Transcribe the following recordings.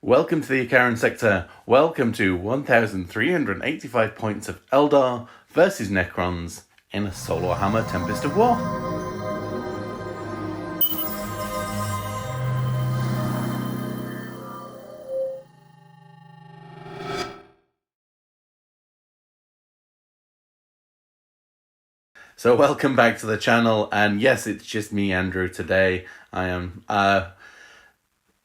Welcome to the Icaran sector. Welcome to 1,385 points of Eldar versus Necrons in a Solohammer Tempest of War. So welcome back to the channel, and yes, it's just me, Andrew, today. I am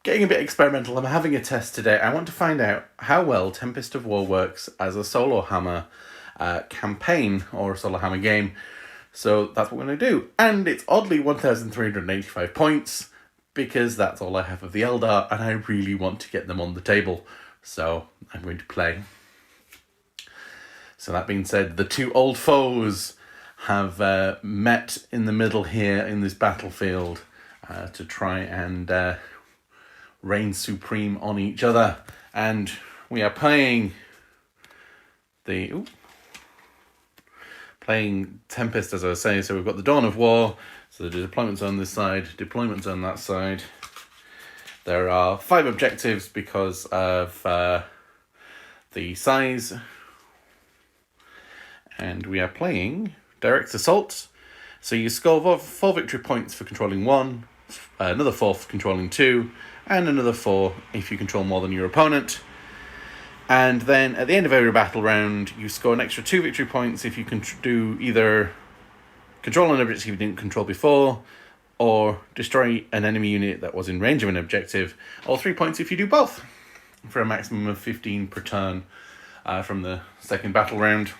getting a bit experimental. I'm having a test today. I want to find out how well Tempest of War works as a Solohammer campaign or a Solohammer game. So that's what we're going to do. And it's oddly 1,385 points because that's all I have of the Eldar, and I really want to get them on the table. So I'm going to play. So that being said, the two old foes have met in the middle here in this battlefield to try and reign supreme on each other. And we are playing playing Tempest, as I was saying. So we've got the Dawn of War, so the deployments on this side, deployments on that side. There are 5 objectives because of the size. And we are playing direct assault. So you score 4 victory points for controlling 1, another 4 for controlling 2, and another 4 if you control more than your opponent. And then at the end of every battle round, you score an extra 2 victory points if you can do either control an objective you didn't control before, or destroy an enemy unit that was in range of an objective, or 3 points if you do both, for a maximum of 15 per turn from the second battle round.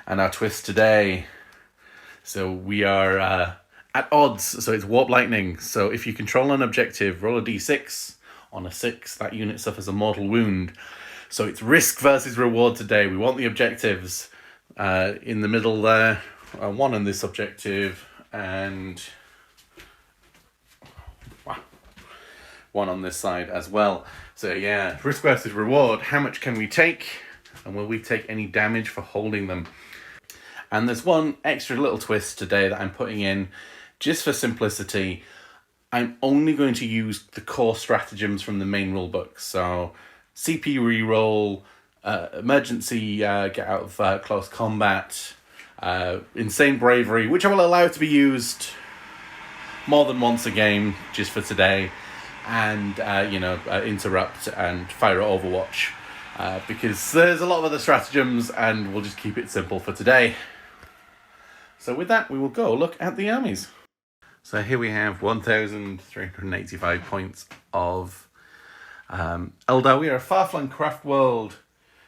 And our twist today, so we are at odds, so it's Warp Lightning. So if you control an objective, roll a d6. On a 6, that unit suffers a mortal wound. So it's risk versus reward today. We want the objectives in the middle there. 1 on this objective and 1 on this side as well. So yeah, risk versus reward. How much can we take? And will we take any damage for holding them? And there's one extra little twist today that I'm putting in just for simplicity. I'm only going to use the core stratagems from the main rulebook. So CP reroll, emergency get out of close combat, insane bravery, which I will allow to be used more than once a game just for today, and interrupt and fire at Overwatch, because there's a lot of other stratagems, and we'll just keep it simple for today. So with that, we will go look at the armies. So here we have 1,385 points of Eldar. We are a far-flung craft world.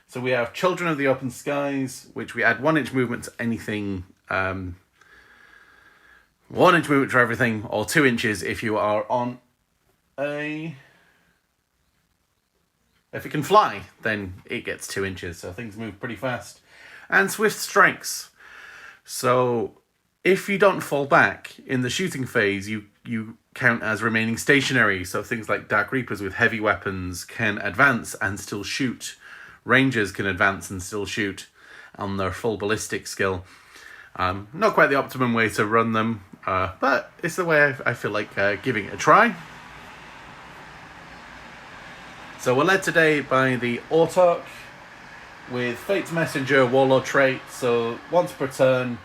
So we have Children of the Open Skies, which we add 1 inch movement to anything. 1 inch movement to everything, or 2 inches if you are on if it can fly, then it gets 2 inches. So things move pretty fast. And Swift Strikes. So if you don't fall back in the shooting phase, you count as remaining stationary. So things like Dark Reapers with heavy weapons can advance and still shoot. Rangers can advance and still shoot on their full ballistic skill. Not quite the optimum way to run them, but it's the way I feel like giving it a try. So we're led today by the Autarch with Fate's Messenger, Warlord trait. So once per turn,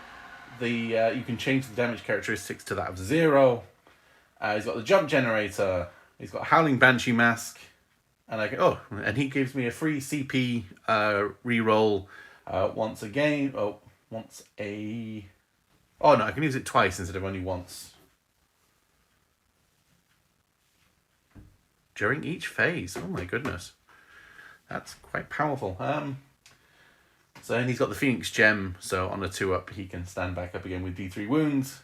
you can change the damage characteristics to that of 0. He's got the jump generator. He's got Howling Banshee Mask, and he gives me a free CP reroll once a game. I can use it twice instead of only once during each phase. Oh my goodness, that's quite powerful. So and he's got the Phoenix Gem, so on a 2-up he can stand back up again with D3 wounds.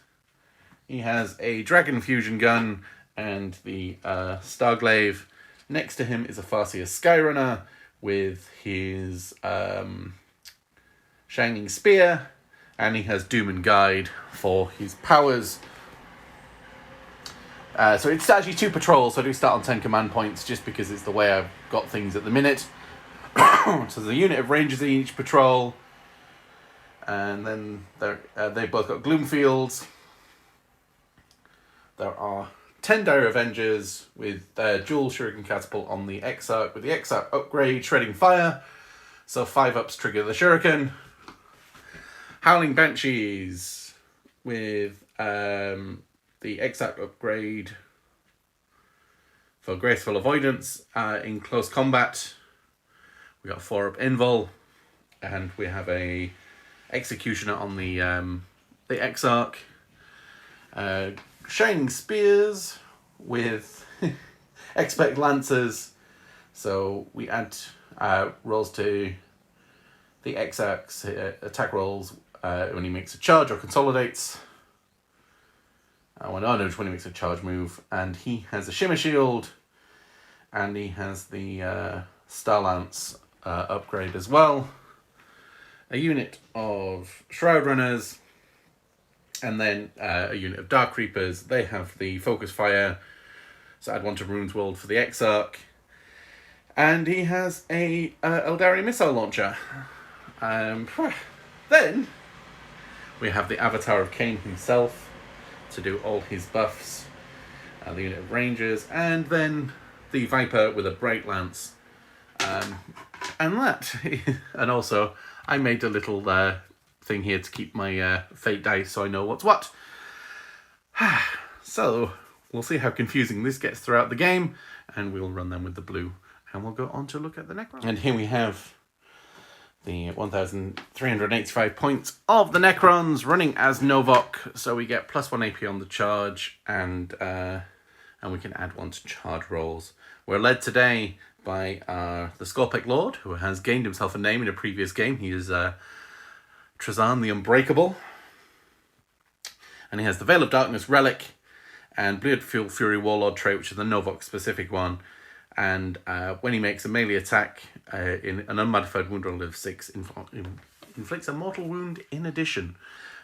He has a Dragon Fusion Gun and the Starglaive. Next to him is a Farseer Skyrunner with his Shining Spear, and he has Doom and Guide for his powers. So it's actually 2 patrols, so I do start on 10 command points just because it's the way I've got things at the minute. So there's a unit of Rangers in each patrol, and then they both got Gloomfields. There are 10 Dire Avengers with dual Shuriken Catapult on the Exarch, with the Exarch upgrade, Shredding Fire. So 5-ups trigger the Shuriken. Howling Banshees with the Exarch upgrade for Graceful Avoidance in close combat. We got 4-up Invul, and we have a Executioner on the Exarch. Shining Spears with Expect Lancers. So we add rolls to the Exarch's attack rolls when he makes a charge or consolidates. When he makes a charge move. And he has a Shimmer Shield. And he has the Star Lance upgrade as well. A unit of Shroud Runners. And then a unit of Dark Creepers. They have the Focus Fire. So add 1 to Rune's World for the Exarch. And he has a Aeldari Missile Launcher. Then we have the Avatar of Cain himself to do all his buffs. The unit of Rangers. And then the Viper with a Bright Lance. And that. And also, I made a little thing here to keep my fate dice so I know what's what. So, we'll see how confusing this gets throughout the game. And we'll run them with the blue. And we'll go on to look at the Necrons. And here we have the 1,385 points of the Necrons running as Novok. So we get +1 AP on the charge, and we can add 1 to charge rolls. We're led today by the Scorpic Lord, who has gained himself a name in a previous game. He is Trazan the Unbreakable. And he has the Veil of Darkness Relic and Bloodfield Fury Warlord trait, which is the Novok specific one. And when he makes a melee attack in an unmodified wound roll of 6, inflicts a mortal wound in addition.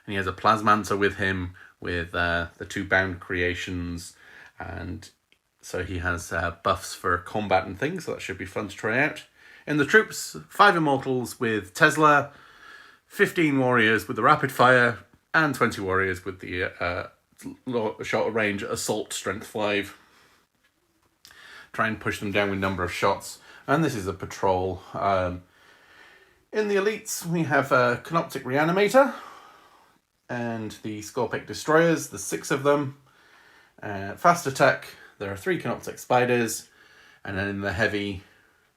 And he has a Plasmancer with him with the 2 bound creations. And so he has buffs for combat and things, so that should be fun to try out. In the troops, 5 Immortals with Tesla, 15 Warriors with the Rapid Fire, and 20 Warriors with the shorter range Assault Strength 5. Try and push them down with number of shots. And this is a patrol. In the elites, we have a Canoptic Reanimator and the Scorpic Destroyers, the 6 of them. Fast attack, there are 3 Canoptic Spiders. And then in the heavy,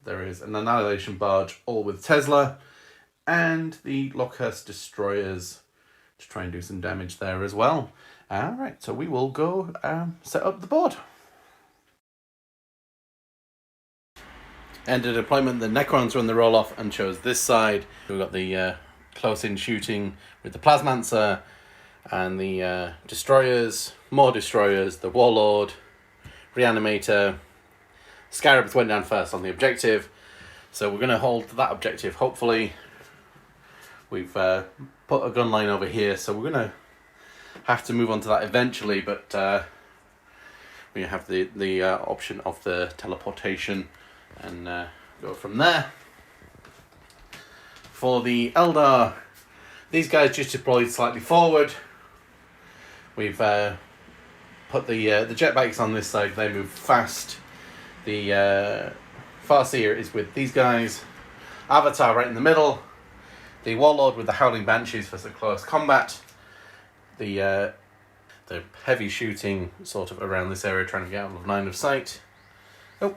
there is an Annihilation Barge, all with Tesla. And the Lockhurst Destroyers to try and do some damage there as well. Alright, so we will go set up the board. End of deployment, the Necrons run the roll-off and chose this side. We've got the close-in shooting with the Plasmancer and the Destroyers, more Destroyers, the Warlord, Reanimator. Scarabs went down first on the objective, so we're going to hold that objective, hopefully. We've put a gun line over here, so we're going to have to move on to that eventually, but we have the option of the teleportation and go from there. For the Eldar, these guys just deployed slightly forward. We've put the jetbikes on this side, they move fast. The Farseer is with these guys. Avatar right in the middle. The Warlord with the Howling Banshees for some close combat. The heavy shooting sort of around this area, trying to get out of line of sight. Oh,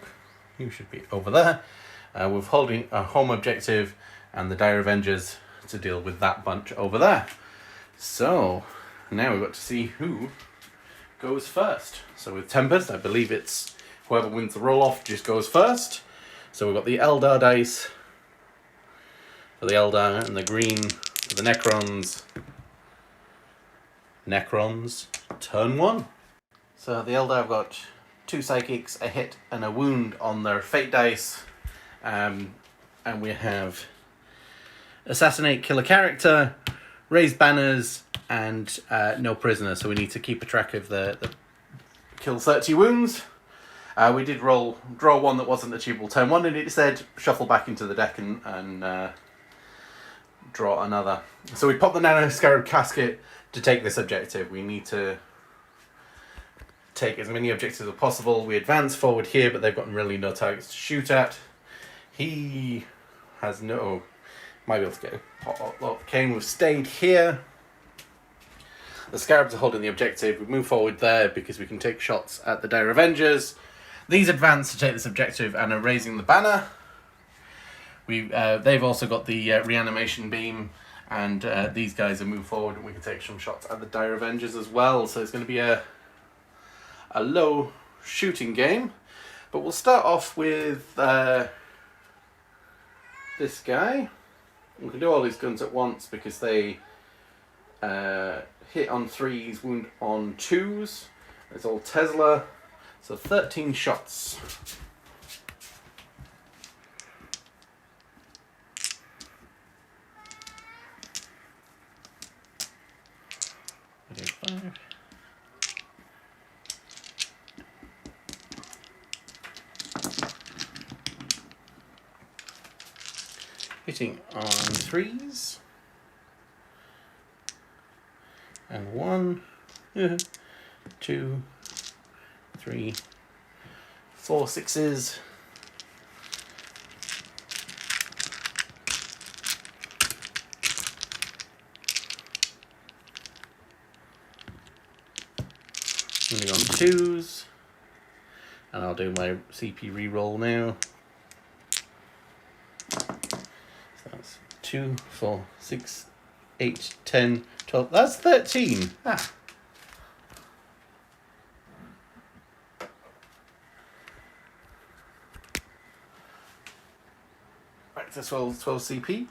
you should be over there. We're holding a home objective and the Dire Avengers to deal with that bunch over there. So, now we've got to see who goes first. So with Tempest, I believe it's whoever wins the roll-off just goes first. So we've got the Eldar dice for the Eldar and the green for the Necrons. Necrons, turn 1. So the Eldar have got 2 psychics, a hit and a wound on their fate dice. And we have assassinate, kill a character, raise banners, and no prisoner. So we need to keep a track of the kill 30 wounds. We did draw one that wasn't achievable turn 1, and it said shuffle back into the deck and draw another. So we pop the Nano Scarab Casket to take this objective. We need to take as many objectives as possible. We advance forward here, but they've got really no targets to shoot at. He has no... might be able to get a pot of cane. We've stayed here. The Scarabs are holding the objective. We move forward there because we can take shots at the Dire Avengers. These advance to take this objective and are raising the banner. They've also got the reanimation beam, and these guys have moved forward, and we can take some shots at the Dire Avengers as well. So it's going to be a low shooting game. But we'll start off with this guy. We can do all these guns at once because they hit on 3s, wound on 2s. It's all Tesla. So 13 shots. Five. Hitting on 3s. And 1, 2, 3, 4 6s. Only on 2s. And I'll do my CP reroll now. So that's 2, 4, 6, 8, 10, 12. That's 13. Ah. Back to 12 CP.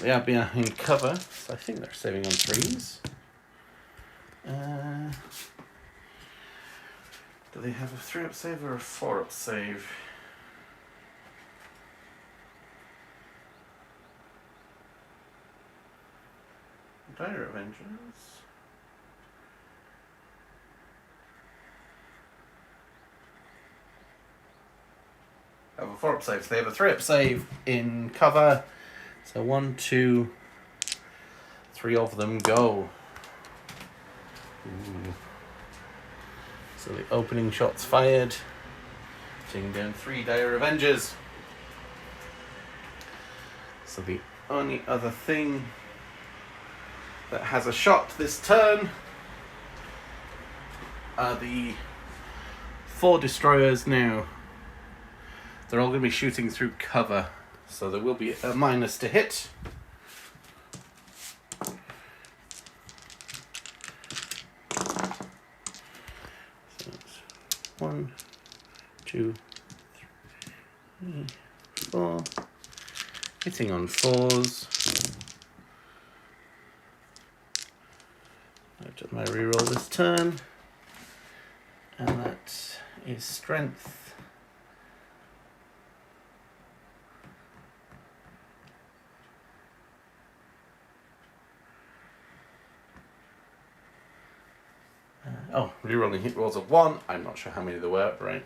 They are behind cover, so I think they're saving on 3s. Do they have a 3-up save or a 4-up save? Dire Avengers. Have a 4-up save, so they have a 3-up save in cover. So 1, 2, 3 of them go. Ooh. So the opening shot's fired, taking down 3 Dire Avengers. So the only other thing that has a shot this turn are the 4 destroyers now. They're all going to be shooting through cover. So there will be a minus to hit. So it's 1, 2, 3, 4. Hitting on 4s. I've done my reroll this turn. And that is strength. Rerolling hit rolls of 1. I'm not sure how many there were, right?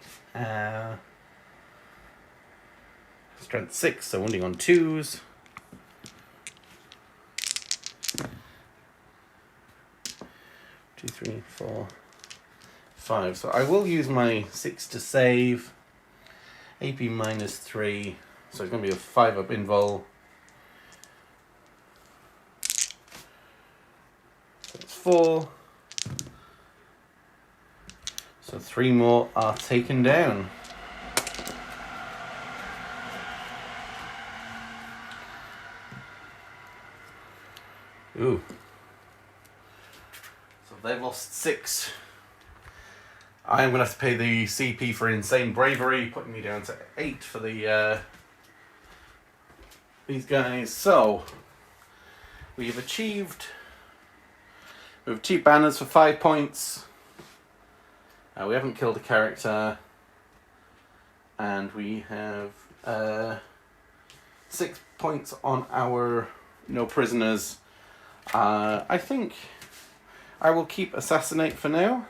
Strength 6, so wounding on 2s. 2, 3, 4, 5. So I will use my 6 to save. AP minus 3. So it's going to be a 5-up invul. So it's 4. So 3 more are taken down. Ooh. So they've lost 6. I am going to have to pay the CP for Insane Bravery, putting me down to 8 for the these guys. So we've achieved banners for 5 points. We haven't killed a character, and we have 6 points on our no prisoners. I think I will keep Assassinate for now.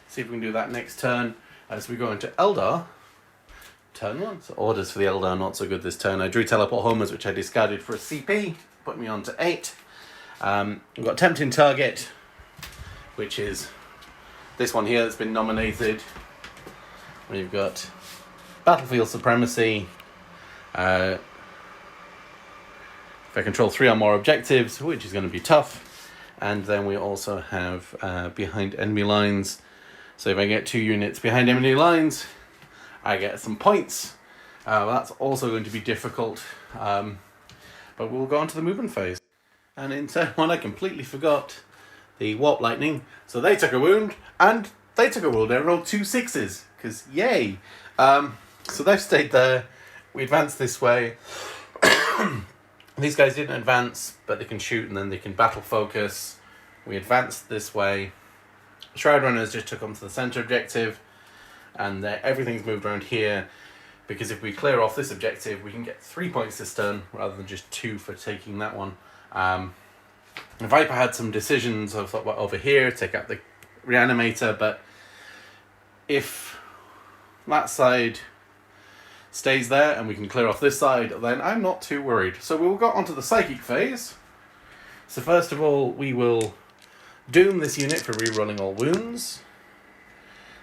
See if we can do that next turn as we go into Eldar turn 1. So orders for the Eldar not so good this turn. I drew teleport homers, which I discarded for a CP, put me on to 8. We've got tempting target, which is this one here that's been nominated. We've got battlefield supremacy. If I control 3 or more objectives, which is going to be tough. And then we also have behind enemy lines. So if I get 2 units behind enemy lines, I get some points. That's also going to be difficult. But we'll go on to the movement phase. And in turn 1, I completely forgot the Warp Lightning. So they took a wound, and they took a wound. I rolled 2 6s, because yay. So they've stayed there. We advanced this way. These guys didn't advance, but they can shoot and then they can battle focus. We advanced this way. Shroud Runners just took them to the center objective, and everything's moved around here, because if we clear off this objective, we can get 3 points this turn rather than just 2 for taking that one. Viper had some decisions. I thought, well, over here, take out the Reanimator, but if that side stays there and we can clear off this side, then I'm not too worried. So we'll go on to the Psychic phase. So first of all, we will doom this unit for rerolling all wounds.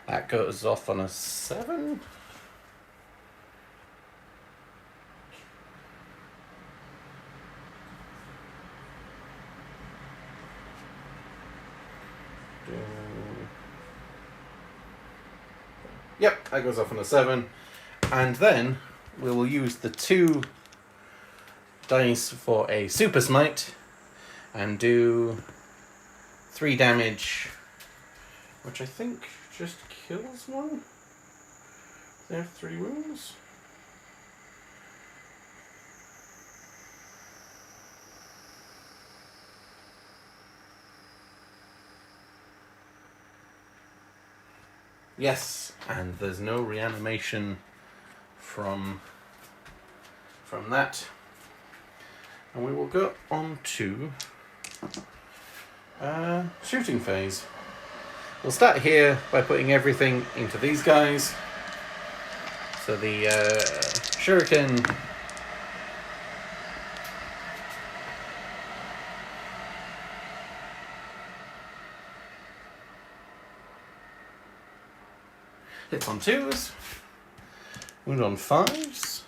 That goes off on a 7. Yep, that goes off on a 7. And then we will use the 2 dice for a Super Smite and do 3 damage, which I think just kills one. They have 3 wounds. Yes, and there's no reanimation from that. And we will go on to shooting phase. We'll start here by putting everything into these guys. So the Shuriken hits on 2s, wound on 5s.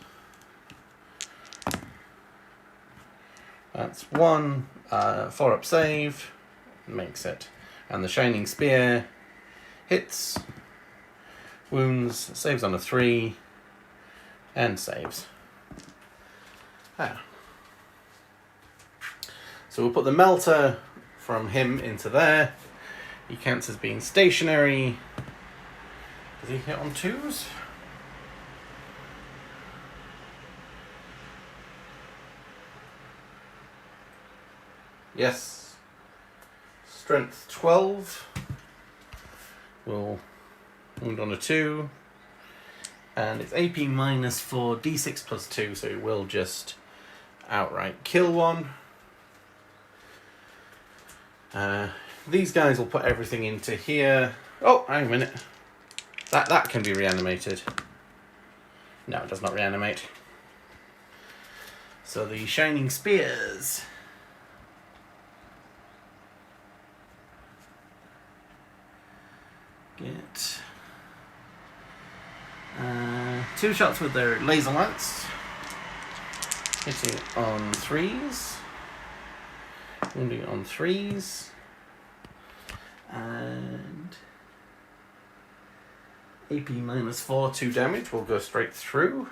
That's 1 4-up save, makes it. And the Shining Spear hits, wounds, saves on a 3, and saves. So we'll put the Melter from him into there. He counts as being stationary. Does he hit on 2s? Yes. Strength 12. Will wound on a 2. And it's AP minus 4, D6 plus 2, so it will just outright kill one. These guys will put everything into here. Oh, hang a minute. That can be reanimated. No, it does not reanimate. So the Shining Spears. Get 2 shots with their laser lance, hitting on 3s, wounding on 3s, and AP minus 4, 2 damage will go straight through.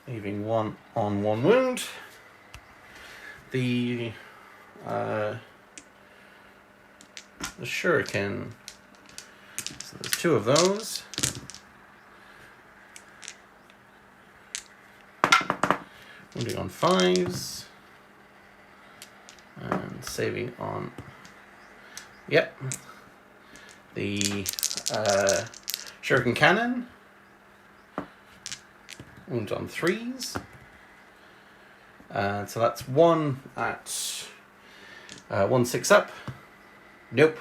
Leaving 1 on 1 wound. The Shuriken, so there's 2 of those. Wounding on 5s. And saving on... Yep. The Shuriken Cannon. Wounds on 3s. So that's 1 at 1 6 up. Nope.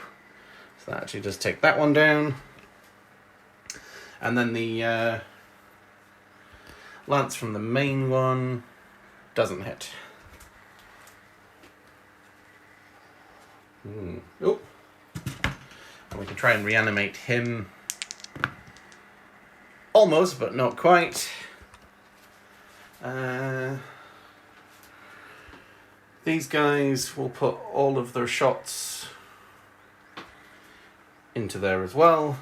So that actually does take that one down. And then the lance from the main one doesn't hit. Oh. And we can try and reanimate him. Almost, but not quite. These guys will put all of their shots into there as well.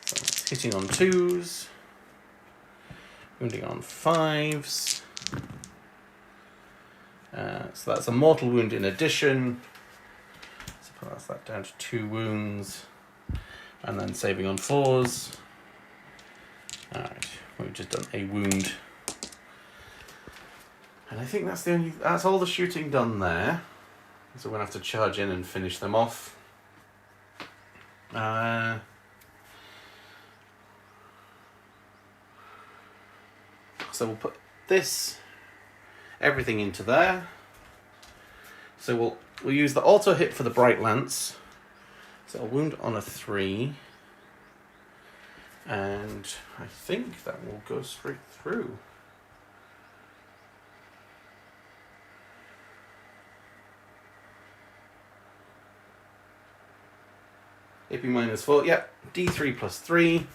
So it's hitting on 2s, wounding on 5s. So that's a mortal wound in addition. So pass that down to 2 wounds. And then saving on 4s. Alright, we've just done a wound. And I think that's all the shooting done there. So we're going to have to charge in and finish them off. So we'll put everything into there. So we'll use the auto hit for the Bright Lance. So a wound on a 3. And I think that will go straight through. AP -4, yep, D3 plus 3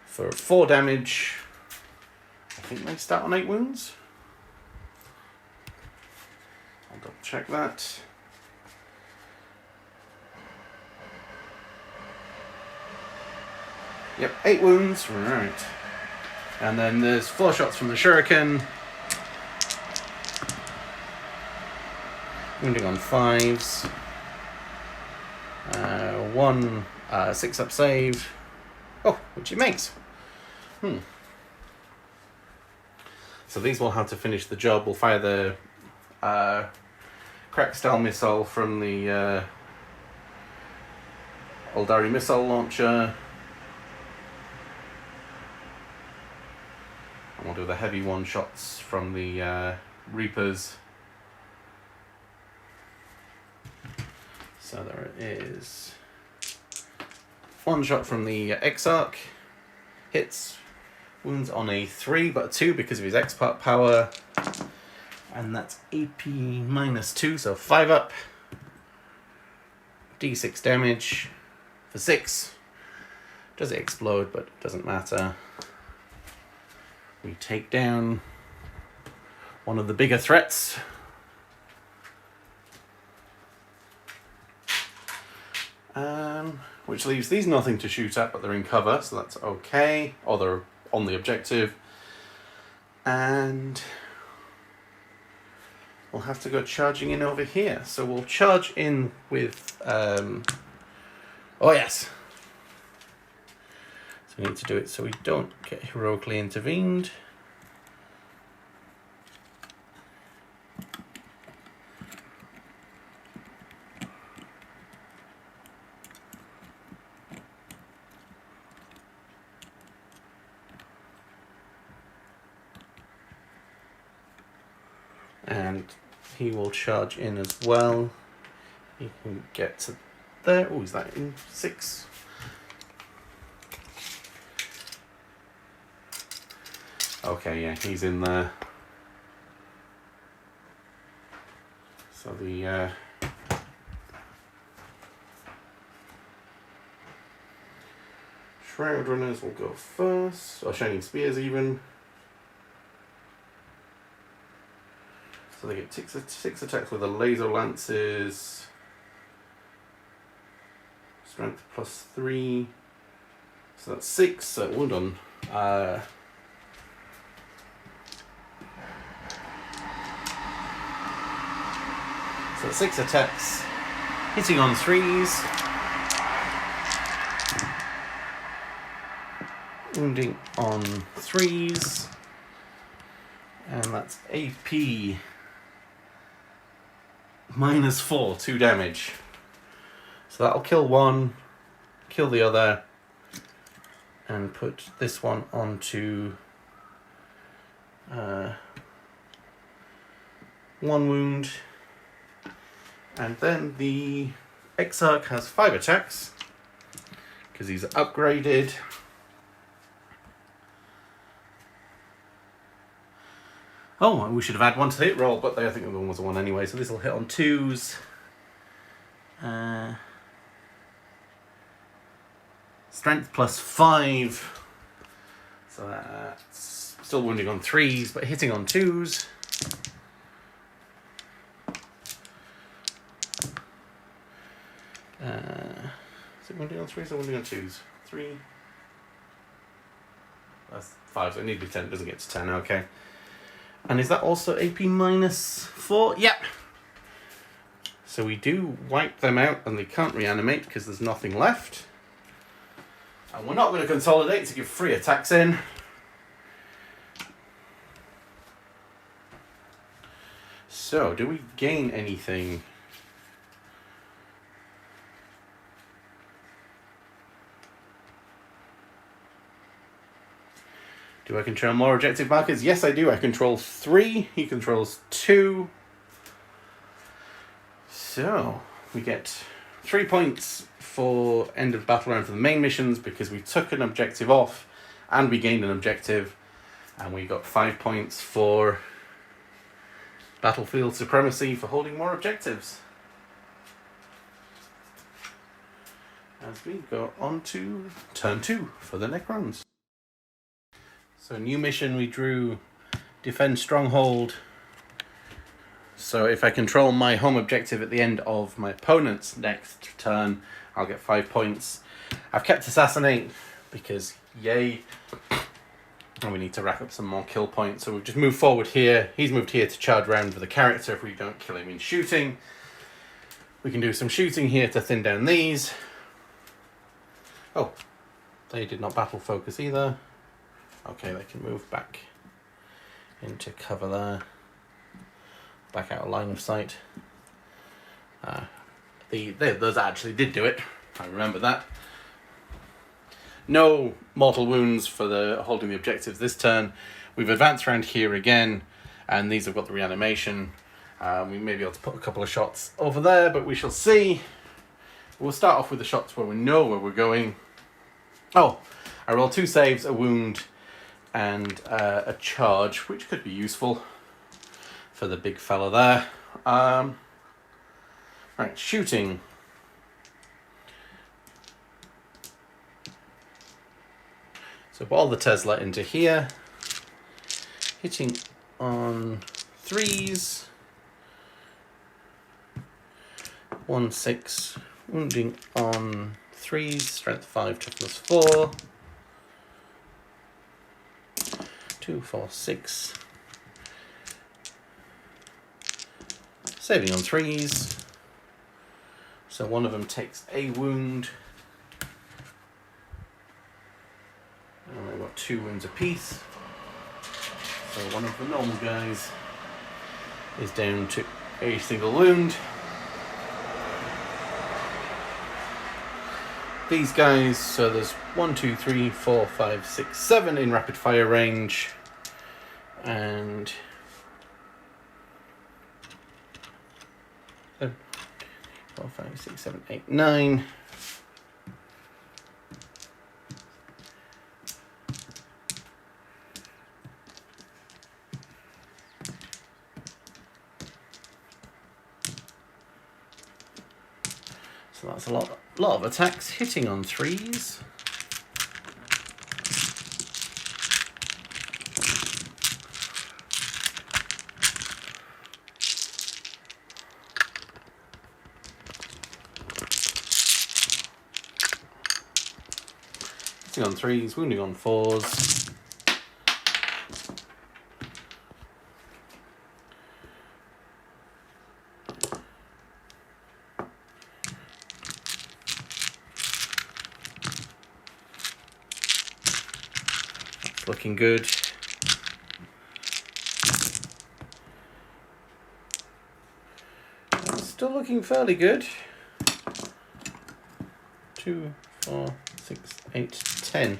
for 4 damage. I think they start on 8 wounds. I'll double check that. Yep, 8 wounds, right. And then there's 4 shots from the Shuriken. Wounding on 5s. 1 6-up save. Oh, which it makes. So these will have to finish the job. We'll fire the crack style missile from the Aeldari missile launcher. And we'll do the heavy 1-shots from the Reapers. So there it is. 1 shot from the Exarch. Hits. Wounds on a 3, but a 2 because of his X-Part power. And that's AP -2, so 5 up. D6 damage for 6. Does it explode, but it doesn't matter. We take down one of the bigger threats. Which leaves these nothing to shoot at, but they're in cover, so that's okay. Or they're on the objective. And we'll have to go charging in over here. So we'll charge in with... oh yes! So we need to do it so we don't get heroically intervened. And he will charge in as well. He can get to there. Oh, is that in 6? Okay, yeah, he's in there. So the Shroud Runners will go first, or Shining Spears even. So they get 6 attacks with the laser lances. Strength +3. So that's 6. So wound on. So 6 attacks. Hitting on 3s. Wounding on 3s. And that's AP -4, 2 damage. So that'll kill one, kill the other, and put this one onto 1 wound. And then the Exarch has 5 attacks, because he's upgraded. Oh, we should have had 1 to the hit roll, but I think the one was a 1 anyway, so this will hit on 2s. Strength plus 5. So that's still wounding on 3s, but hitting on 2s. Is it wounding on 3s or wounding on 2s? 3. That's 5, so it needs to be 10. It doesn't get to 10, okay. And is that also AP minus 4? Yep. So we do wipe them out and they can't reanimate because there's nothing left. And we're not going to consolidate to give 3 attacks in. So, do we gain anything? Do I control more objective markers? Yes, I do. I control 3. He controls 2. So, we get 3 points for end of battle round for the main missions because we took an objective off and we gained an objective. And we got 5 points for battlefield supremacy for holding more objectives. As we go on to turn 2 for the Necrons. So new mission, we drew defend stronghold. So if I control my home objective at the end of my opponent's next turn, I'll get 5 points. I've kept assassinate because yay. And we need to rack up some more kill points. So we've just moved forward here. He's moved here to charge round with the character if we don't kill him in shooting. We can do some shooting here to thin down these. Oh, they did not battle focus either. Okay, they can move back into cover there. Back out of line of sight. Those actually did do it. I remember that. No mortal wounds for the holding the objectives this turn. We've advanced around here again, and these have got the reanimation. We may be able to put a couple of shots over there, but we shall see. We'll start off with the shots where we know where we're going. Oh, I roll 2 saves, a wound, and a charge, which could be useful for the big fella there. Right, shooting. So ball the Tesla into here, hitting on 3s, 1, 6, wounding on 3s, strength 5, toughness 4, 2, 4, 6, saving on 3s, so one of them takes a wound. And they've got 2 wounds apiece. So one of the normal guys is down to a single wound. These guys, so there's 1, 2, 3, 4, 5, 6, 7 in rapid fire range. And 4, 5, 6, 7, 8, 9. So that's a lot of attacks hitting on 3s. Hitting on 3s, wounding on 4s. Looking good. Still looking fairly good. 2, 4, 6, 8, 10.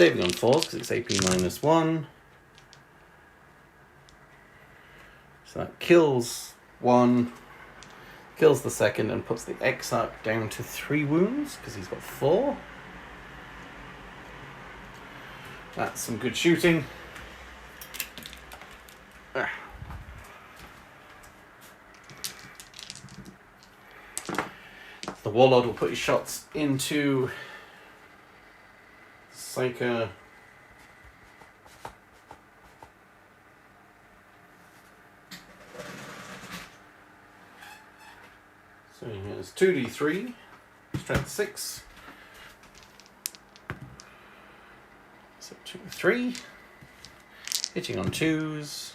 Saving on 4s because it's AP -1. So that kills one, kills the second, and puts the Exarch down to 3 wounds because he's got 4. That's some good shooting. The Warlord will put his shots into Psyker. So he has 2d3, strength 6. So 2, 3. Hitting on 2s.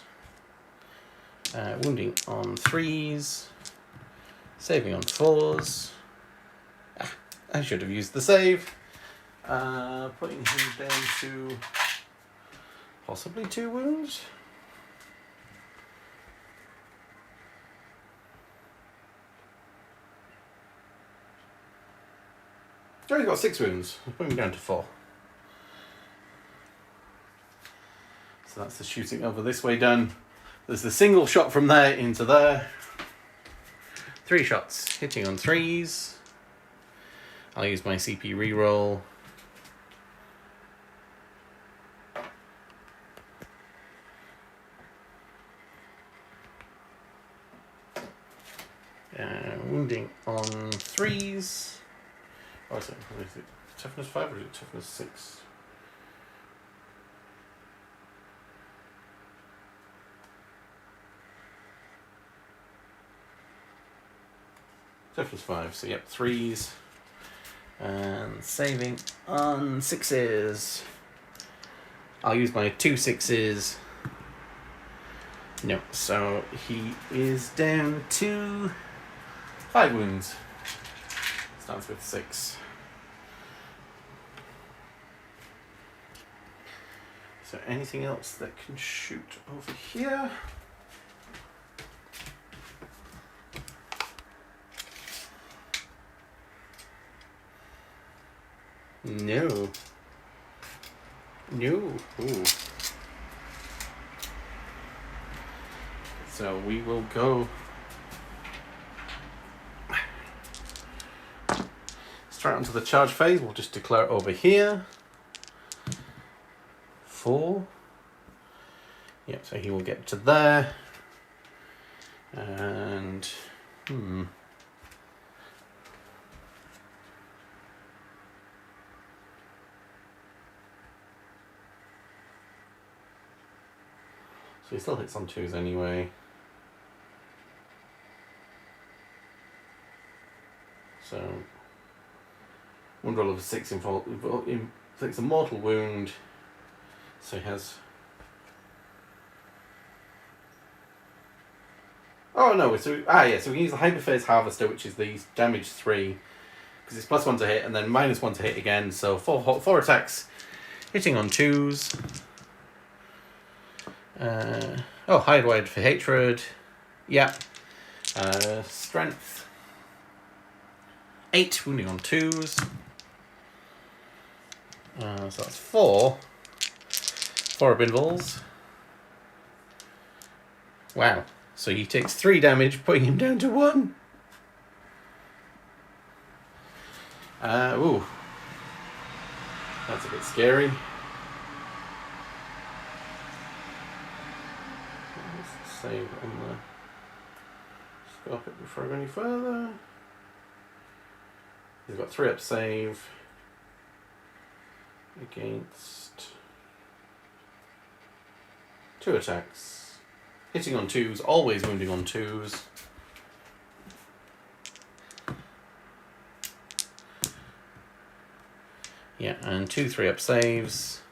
Wounding on 3s. Saving on 4s. I should have used the save. Putting him down to possibly 2 wounds. Oh, he's got 6 wounds. I'll put him down to 4. So that's the shooting over this way done. There's the single shot from there into there. 3 shots, hitting on 3s. I'll use my CP reroll. Wounding on 3s. Oh, sorry, what is it? Toughness 5 or is it toughness 6? Toughness 5, so yep, 3s. And saving on 6s. I'll use my 2 6s. No, so he is down to 5 wounds. Starts with 6. So anything else that can shoot over here? No. No. Ooh. So we will go. Straight onto the charge phase. We'll just declare it over here. 4. Yep, so he will get to there. And so he still hits on 2s anyway. So wound roll of 6 inflicts a mortal wound. So he has. Oh no! So so we use the Hyperphase Harvester, which is the damage 3, because it's +1 to hit and then -1 to hit again. So 4 attacks, hitting on 2s. Hide wide for hatred. Yeah. Strength 8, wounding on 2s. So that's 4. 4 Abinvals. Wow. So he takes 3 damage, putting him down to 1. Ooh. That's a bit scary. Let's save on the stop it before I go any further. He's got 3 up save against 2 attacks. Hitting on 2s, always wounding on 2s. Yeah, and 2 3-up saves,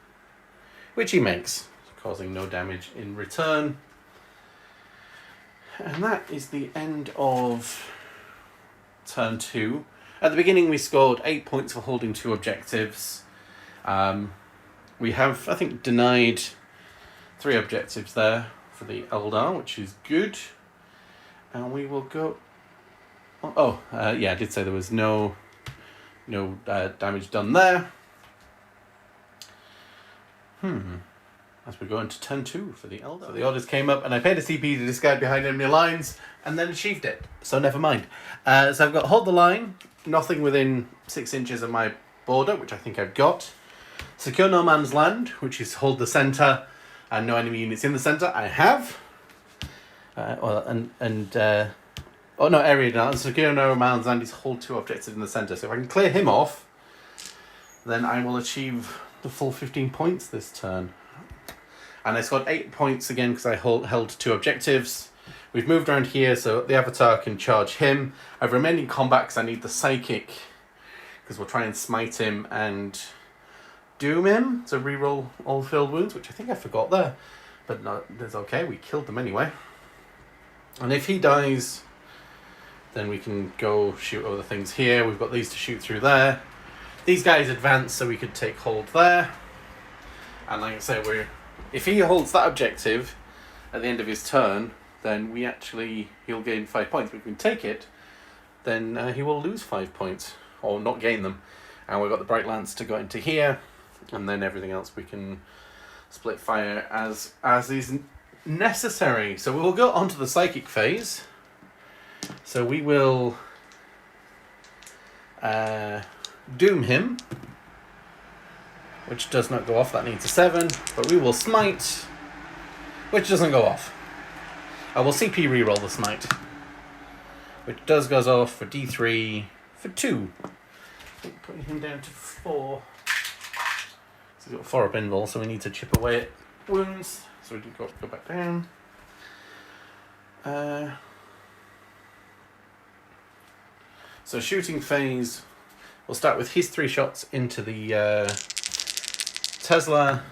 which he makes, causing no damage in return. And that is the end of turn 2. At the beginning we scored 8 points for holding 2 objectives. We have, I think, denied 3 objectives there for the Eldar, which is good. And we will go. I did say there was no damage done there. As we go into turn 2 for the Eldar. So the orders came up, and I paid a CP to discard behind enemy lines, and then achieved it. So never mind. So I've got hold the line, nothing within 6 inches of my border, which I think I've got. Secure no man's land, which is hold the centre, and no enemy units in the centre. I have. Area down. Secure no man's land is hold 2 objectives in the centre. So if I can clear him off, then I will achieve the full 15 points this turn. And I scored 8 points again because I held 2 objectives. We've moved around here so the Avatar can charge him. I've remained in combat because I need the Psychic, because we'll try and smite him and doom him to reroll all filled wounds, which I think I forgot there. But no, that's okay, we killed them anyway. And if he dies, then we can go shoot other things here. We've got these to shoot through there. These guys advance so we could take hold there. And like I say, if he holds that objective at the end of his turn, then he'll gain 5 points. But if we can take it, then he will lose 5 points, or not gain them. And we've got the Bright Lance to go into here, and then everything else we can split fire as is necessary. So we will go on to the Psychic phase. So we will doom him, which does not go off, that needs a 7, but we will smite, which doesn't go off. I will CP reroll the smite, which goes off for D3 for 2. Putting him down to 4. So he's got 4 up invul, so we need to chip away at wounds, so we can go back down. So shooting phase, we'll start with his 3 shots into the Tesla.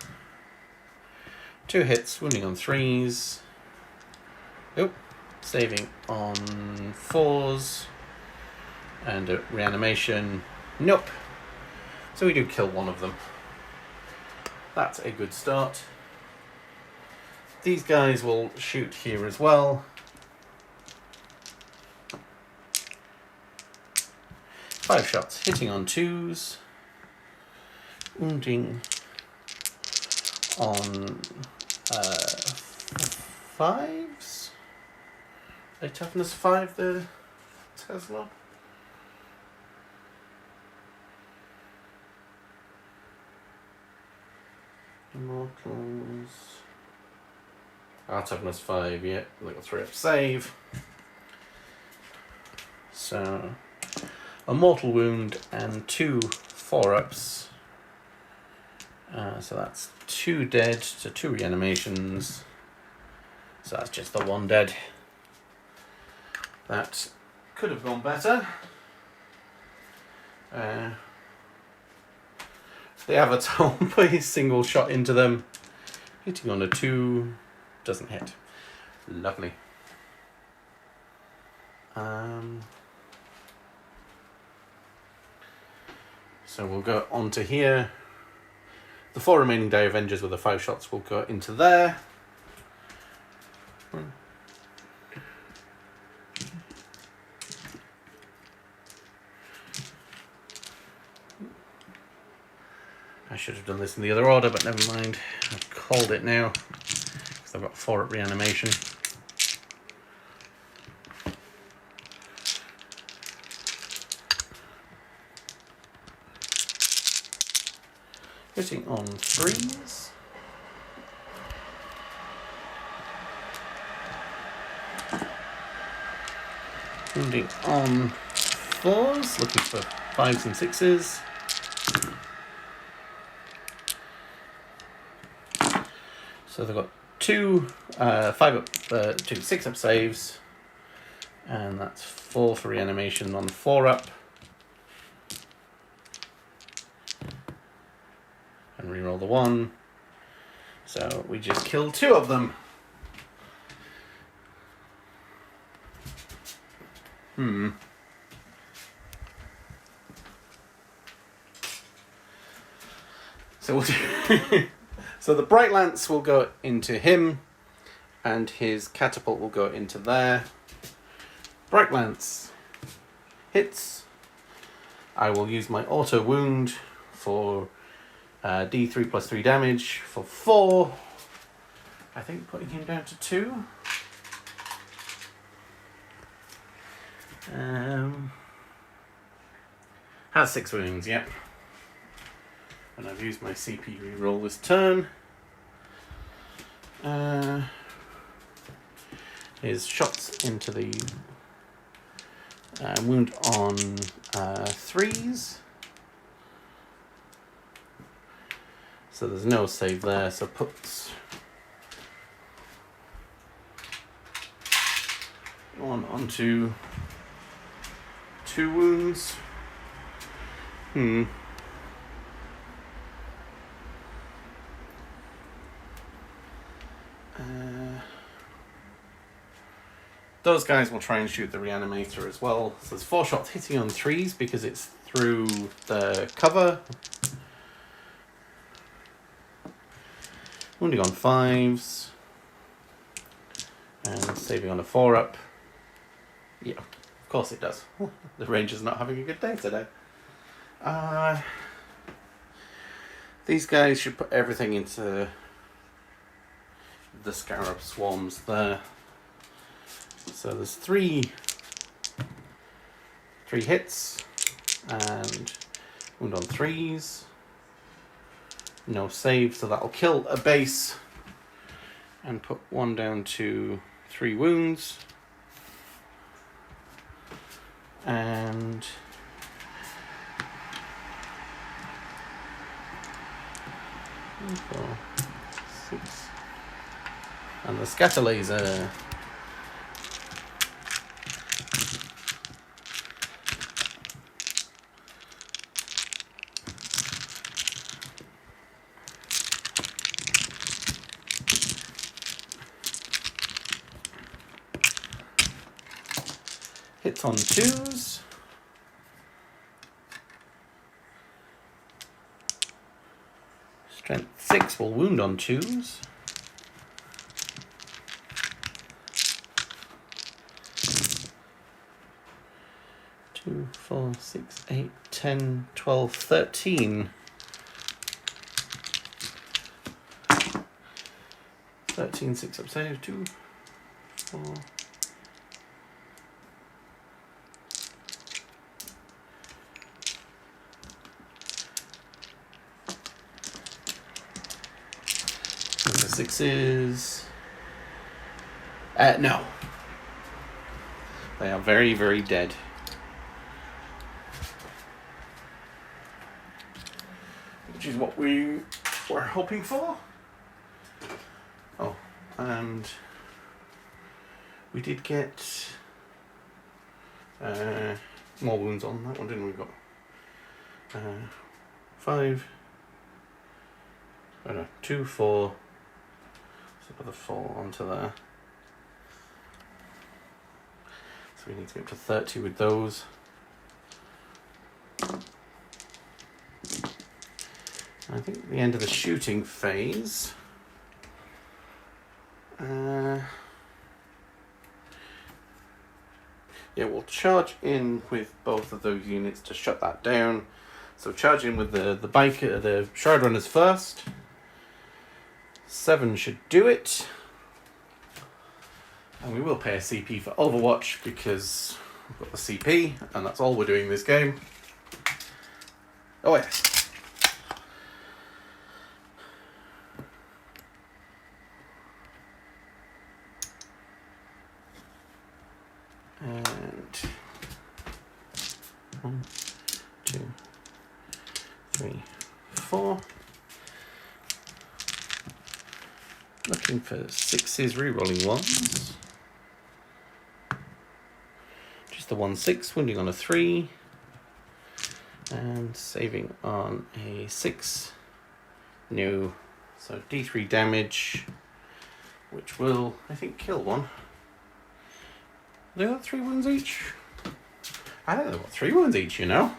2 hits, wounding on 3s. Oop, saving on 4s. And a reanimation. Nope. So we do kill one of them. That's a good start. These guys will shoot here as well. 5 shots, hitting on 2s. Wounding on 5s. A toughness 5, the Tesla. Immortals. Toughness 5, yeah. Like a 3 up save. So a mortal wound and 2 4-ups. So that's 2 dead to 2 reanimations. So that's just the 1 dead. That could have gone better. The Avatar will put his single shot into them. Hitting on a 2. Doesn't hit. Lovely. So we'll go onto here. The 4 remaining Die Avengers with the 5 shots will go into there. I should have done this in the other order, but never mind. I've called it now, because I've got 4 at reanimation. Hitting on 3s. Wounding on 4s, looking for 5s and 6s. So they've got 2 6 up saves, and that's 4 for reanimation on 4 up. And reroll the 1. So we just killed 2 of them. So we'll do so the Bright Lance will go into him, and his catapult will go into there. Bright Lance hits. I will use my auto wound for D3 plus 3 damage for 4. I think putting him down to 2. Has 6 wounds, yep. And I've used my CP reroll this turn. His shots into the wound on 3s. So there's no save there, so puts one onto 2 wounds. Those guys will try and shoot the reanimator as well. So there's 4 shots hitting on 3s because it's through the cover. Wounding on 5s. And saving on a 4-up. Yeah, of course it does. The ranger's not having a good day today. These guys should put everything into the scarab swarms there. So there's 3 hits and wound on 3s. No save, so that'll kill a base and put 1 down to 3 wounds. And 4, 6. And the scatter laser. Hits on 2s. Strength 6 will wound on 2s. Two, 4, 6, 8, 10, 12, 13. 13, 6 up save, 2, 4. And the 6s. No. They are very, very dead. Which is what we were hoping for. Oh, and we did get more wounds on that one, didn't we? Got 5. Oh no, 2, 4. So put the 4 onto there. So we need to get up to 30 with those. I think the end of the shooting phase. Yeah, we'll charge in with both of those units to shut that down. So charge in with the Shard Runners first. 7 should do it. And we will pay a CP for Overwatch because we've got the CP and that's all we're doing this game. Oh yes. And 1, 2, 3, 4. Looking for 6s, re-rolling 1s. Just the 1, 6, wounding on a 3. And saving on a 6. No. So D3 damage, which will, I think, kill one. They got 3 wounds each? I think they've got 3 wounds each, you know?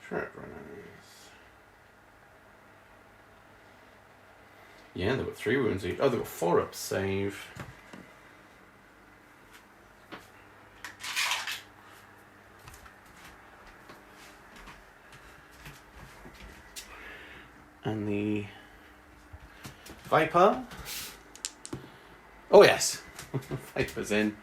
Shard Runners. Yeah, they've got 3 wounds each. Oh, they've got 4 up save. And the Viper. Oh yes, Viper's in.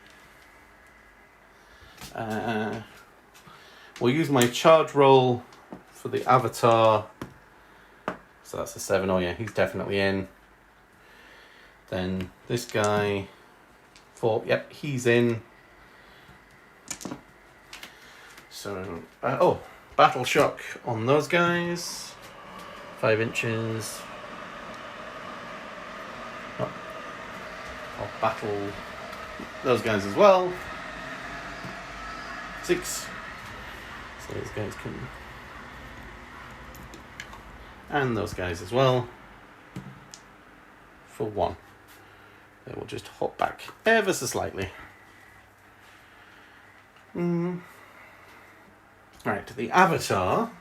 We'll use my charge roll for the Avatar. So that's a 7. Oh yeah, he's definitely in. Then this guy, 4. Yep, he's in. So, battle shock on those guys. 5 inches. I'll battle those guys as well. 6. So those guys can... And those guys as well. For 1. They will just hop back ever so slightly. Right, the Avatar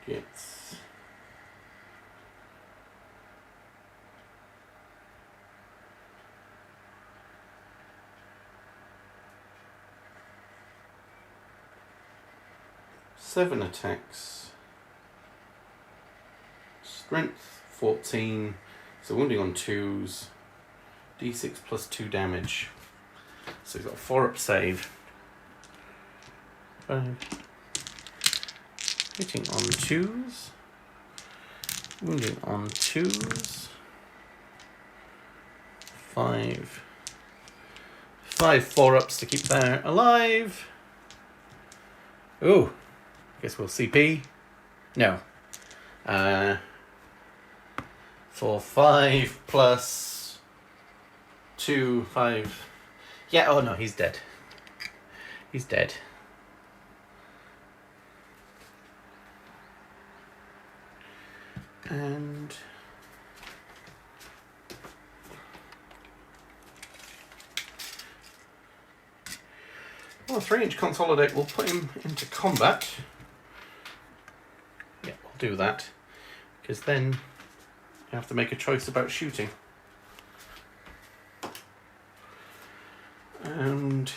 gets... seven attacks. Strength 14. So wounding on 2s. D6 plus 2 damage. So he's got a 4-up save. 5. Hitting on 2s. Wounding on 2s. 5. 5 4-ups to keep there alive. Ooh. Guess we'll CP. No. For 5 plus 2, 5. Yeah, oh no, he's dead. He's dead. And... well, 3-inch consolidate will put him into combat. Yeah, we'll do that. Because then you have to make a choice about shooting. And...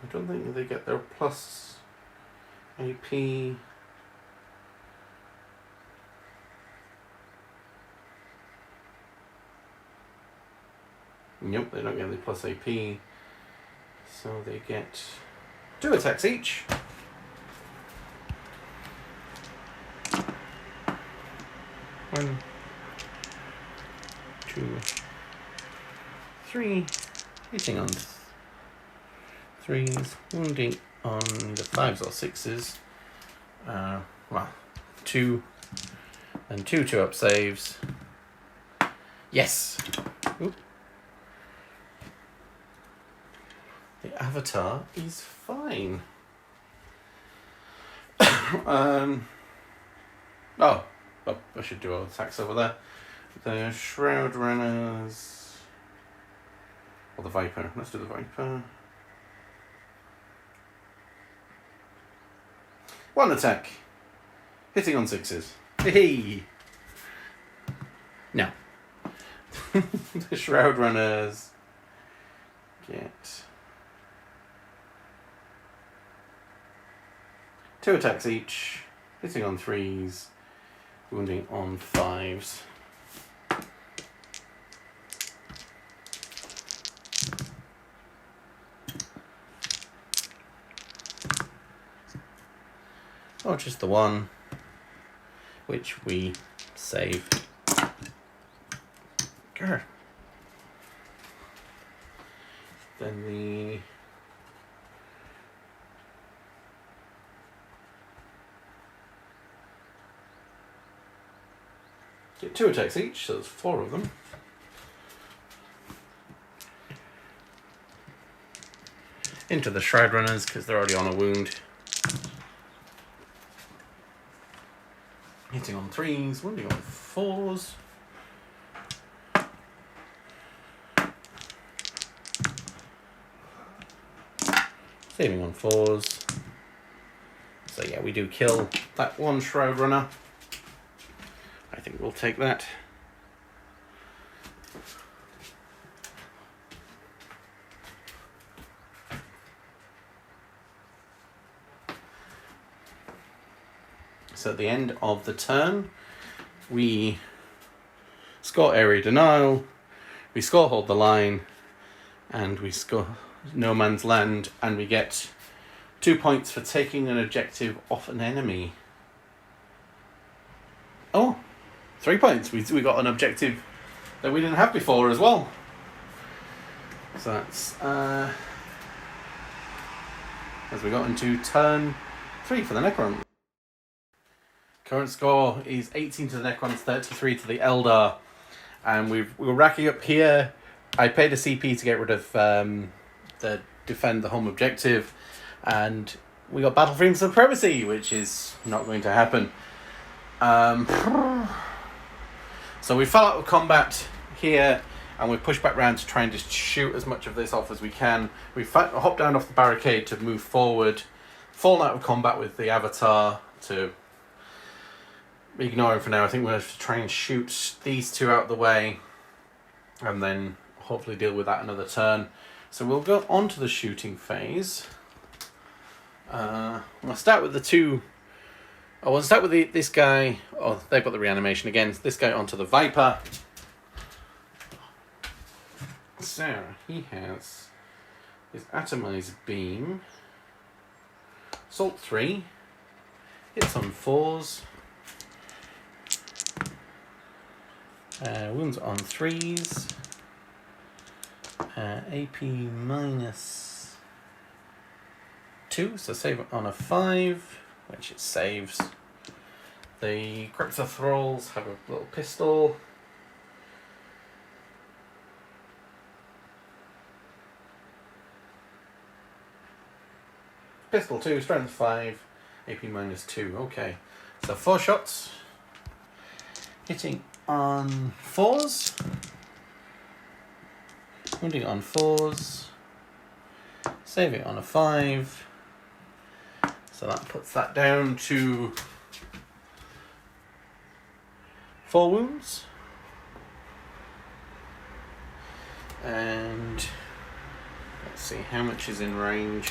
I don't think they get their plus AP. Nope, they don't get the plus AP. So they get 2 attacks each. One, 2, 3. Hitting on 3s, wounding on the 5s or 6s. Well, 2 and 2 2-up saves. Yes! Oop. The Avatar is fine. I should do all the attacks over there. The Shroud Runners. Or the Viper. Let's do the Viper. 1 attack. Hitting on 6s. Hey! No. The Shroud Runners get 2 attacks each. Hitting on 3s. Wounding on 5s. Or just the 1, which we save. Grr. Then the get 2 attacks each, so there's 4 of them. Into the Shroud Runners, because they're already on a wound. Hitting on 3s, wounding on 4s. Saving on 4s. So yeah, we do kill that 1 Shroud Runner. I think we'll take that. So at the end of the turn, we score area denial, we score hold the line, and we score no man's land, and we get 2 points for taking an objective off an enemy. Oh, 3 points. We got an objective that we didn't have before as well. So that's as we got into turn 3 for the Necrons. Current score is 18 to the Necrons, 33 to the Eldar, and we're racking up here. I paid a CP to get rid of the defend the home objective, and we got battlefield supremacy, which is not going to happen. So we fell out of combat here, and we pushed back round to try and just shoot as much of this off as we can. We hopped down off the barricade to move forward, fallen out of combat with the Avatar to ignore him for now. I think we're going to have to try and shoot these two out of the way, and then hopefully deal with that another turn. So we'll go on to the shooting phase. I'll start with the two. I will start with this guy. Oh, they've got the reanimation again. This guy onto the Viper. So he has his atomizer beam. Salt 3. Hits on 4s. Wounds on 3s. AP minus 2, so save it on a 5, which it saves. The Crypto Thralls have a little pistol. Pistol 2, strength 5, AP minus 2. Okay, so 4 shots. Hitting on 4s. Wounding on 4s. Saving on a 5. So that puts that down to 4 wounds. And let's see how much is in range.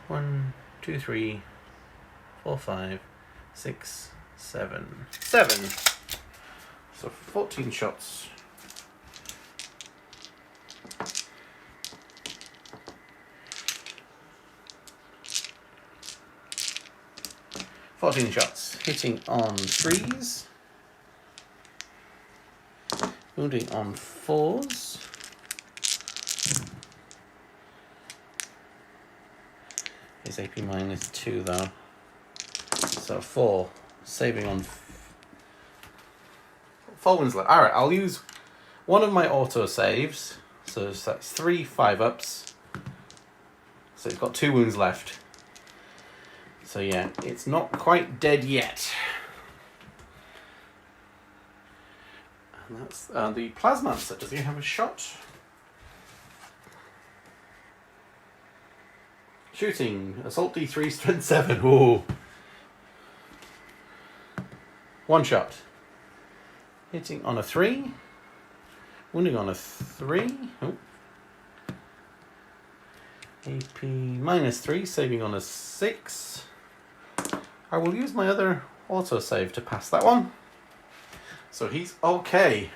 1, 2, 3, 4, 5, 6, 7. 7. So 14 shots. Hitting on 3s. Wounding on 4s. His AP minus 2 though. So 4. Saving on 4 wounds left. Alright, I'll use one of my auto saves. So that's 3 5-ups. So it's got 2 wounds left. So yeah, it's not quite dead yet. And that's the Plasmancer. Does he have a shot? Shooting. Assault D3, strength 7. Ooh. 1 shot. Hitting on a 3. Wounding on a 3. Oh. AP minus 3, saving on a 6. I will use my other autosave to pass that one. So he's okay.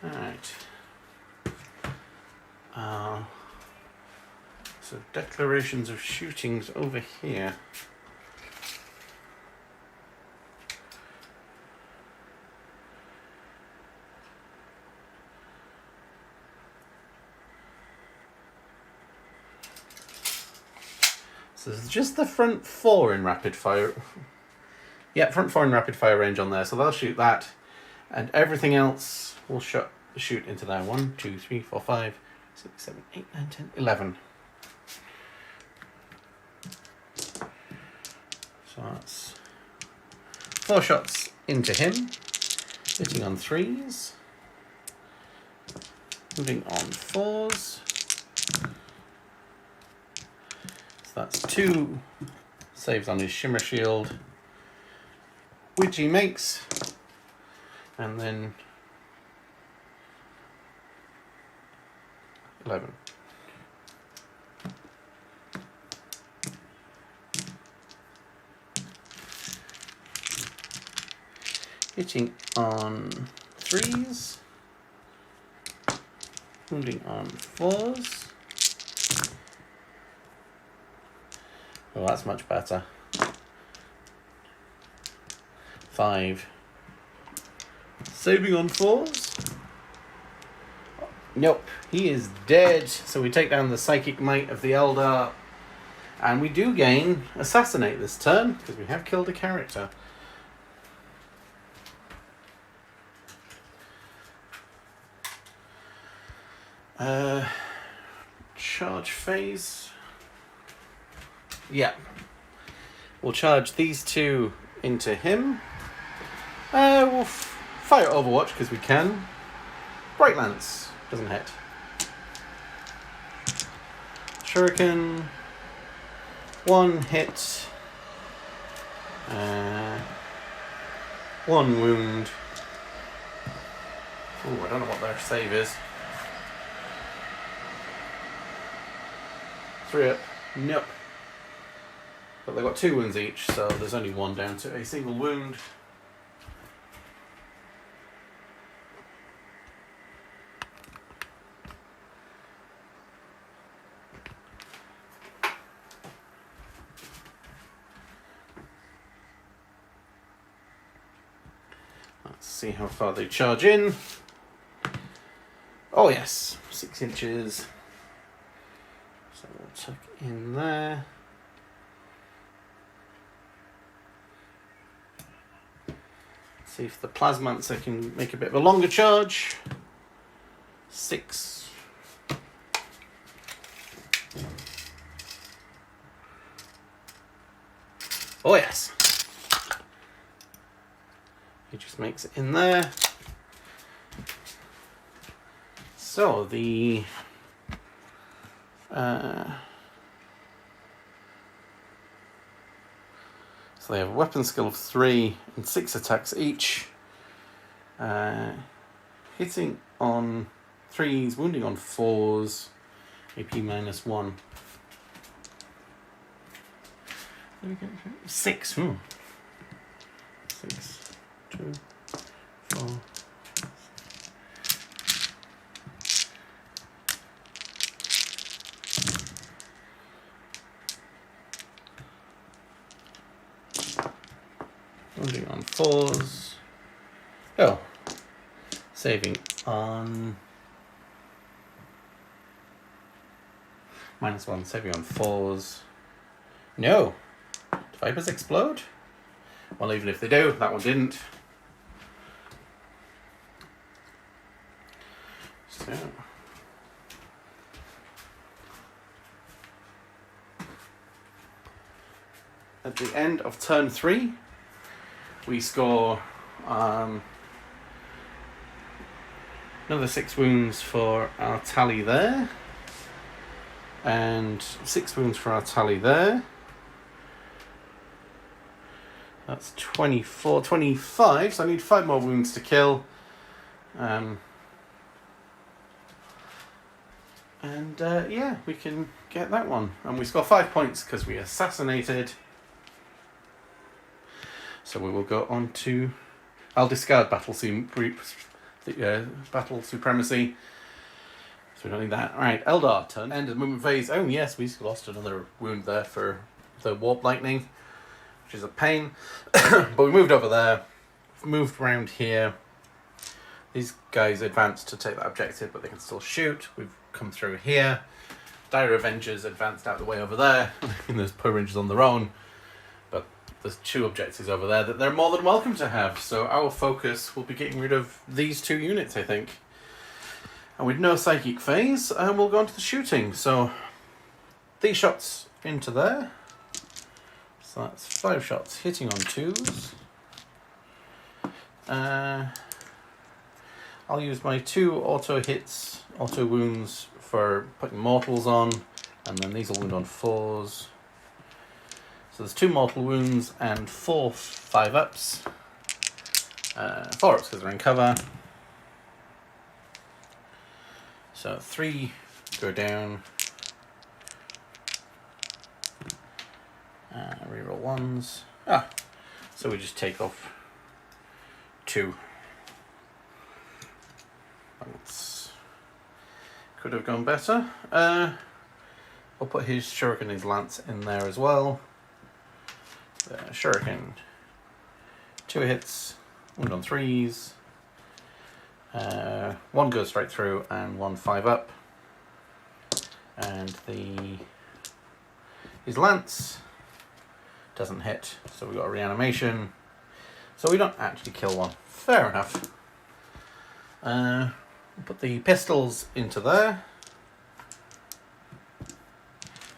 Alright. So declarations of shootings over here. So there's just the front 4 in rapid fire. Yeah, front 4 in rapid fire range on there. So they'll shoot that. And everything else will shoot into there. 1, 2, 3, 4, 5, 6, 7, 8, 9, 10, 11. So that's 4 shots into him. Hitting on 3s. Moving on 4s. That's 2 saves on his Shimmer Shield, which he makes. And then 11. Hitting on 3s. Wounding on 4s. Oh, that's much better. 5. Saving on 4s. Nope, he is dead. So we take down the psychic might of the Eldar. And we do gain Assassinate this turn, because we have killed a character. Charge phase. Yeah. We'll charge these two into him. We'll fire Overwatch because we can. Bright Lance doesn't hit. Shuriken. 1 hit. 1 wound. Ooh, I don't know what their save is. 3 up. Nope. But they've got 2 wounds each, so there's only 1 down to a single wound. Let's see how far they charge in. Oh yes, 6 inches. So we'll tuck in there. See if the Plasmancer can make a bit of a longer charge. 6. Oh yes. He just makes it in there. So the so they have a weapon skill of 3 and 6 attacks each. Hitting on 3s, wounding on 4s, AP -1. 6. 6, 2, 4. Wounding on 4s. Oh. Saving on -1, saving on 4s. No. Do Vipers explode? Well, even if they do, that one didn't. So. At the end of turn 3, we score another 6 wounds for our tally there. And 6 wounds for our tally there. That's 24, 25, so I need 5 more wounds to kill. Yeah, we can get that one. And we score 5 points because we assassinated. So we will go on to... I'll discard Battle Supremacy. So we don't need that. Alright, Eldar turn. End of movement phase. Oh yes, we lost another wound there for the Warp Lightning, which is a pain. But we moved over there. Moved around here. These guys advanced to take that objective, but they can still shoot. We've come through here. Dire Avengers advanced out the way over there. And there's Power Rangers on their own. But there's 2 objectives over there that they're more than welcome to have. So our focus will be getting rid of these 2 units, I think. And with no psychic phase, we'll go on to the shooting. So these shots into there. So that's 5 shots hitting on 2s. I'll use my 2 auto hits, auto wounds for putting mortals on, and then these will wound on 4s. So there's 2 mortal wounds and 4 5-ups. 4 ups because they're in cover. So 3 go down. Reroll 1s. So we just take off 2. Could have gone better. I'll put his shuriken, his lance in there as well. Shuriken, 2 hits, wound on 3s. 1 goes straight through and 1 5 up. And his lance doesn't hit, so we've got a reanimation. So we don't actually kill one. Fair enough. We'll put the pistols into there.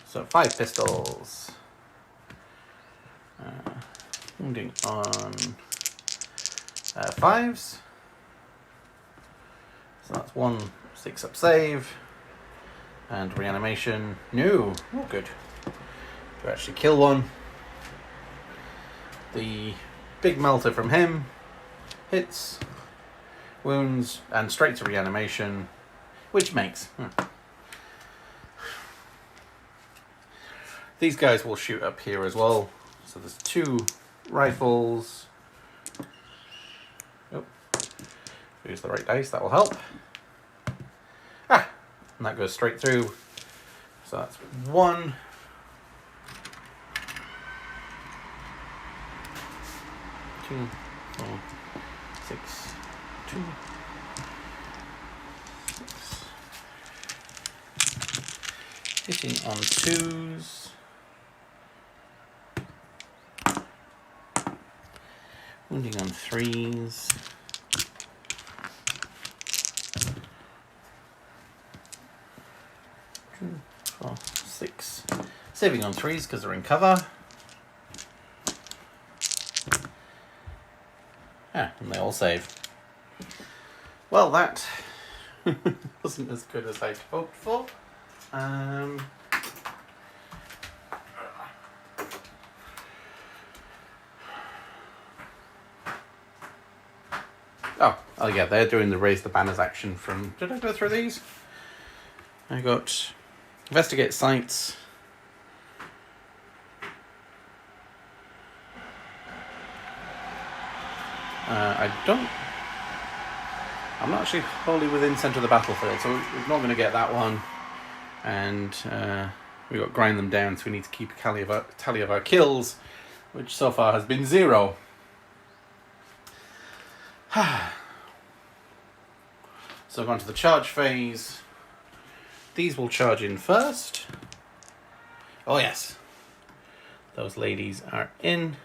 So 5 pistols. Wounding on 5s. So that's 1 6-up save. And reanimation. No. Oh, good. To actually kill one. The big melter from him hits. Wounds and straight to reanimation, which makes these guys will shoot up here as well. So there's 2 rifles. Oh, use the right dice, that will help. And that goes straight through. So that's 1. 2, 4, 6, 2, 6. Hitting on 2s. Wounding on 3s. 2, 4, 6. Saving on 3s because they're in cover. And they all save. Well, that wasn't as good as I'd hoped for. Oh yeah, they're doing the raise the banners action from... Did I go through these? I got investigate sites. I'm not actually wholly within centre of the battlefield, so we're not going to get that one. And we've got grind them down, so we need to keep a tally of our kills, which so far has been 0. So I've gone to the charge phase. These will charge in first. Oh yes, those ladies are in.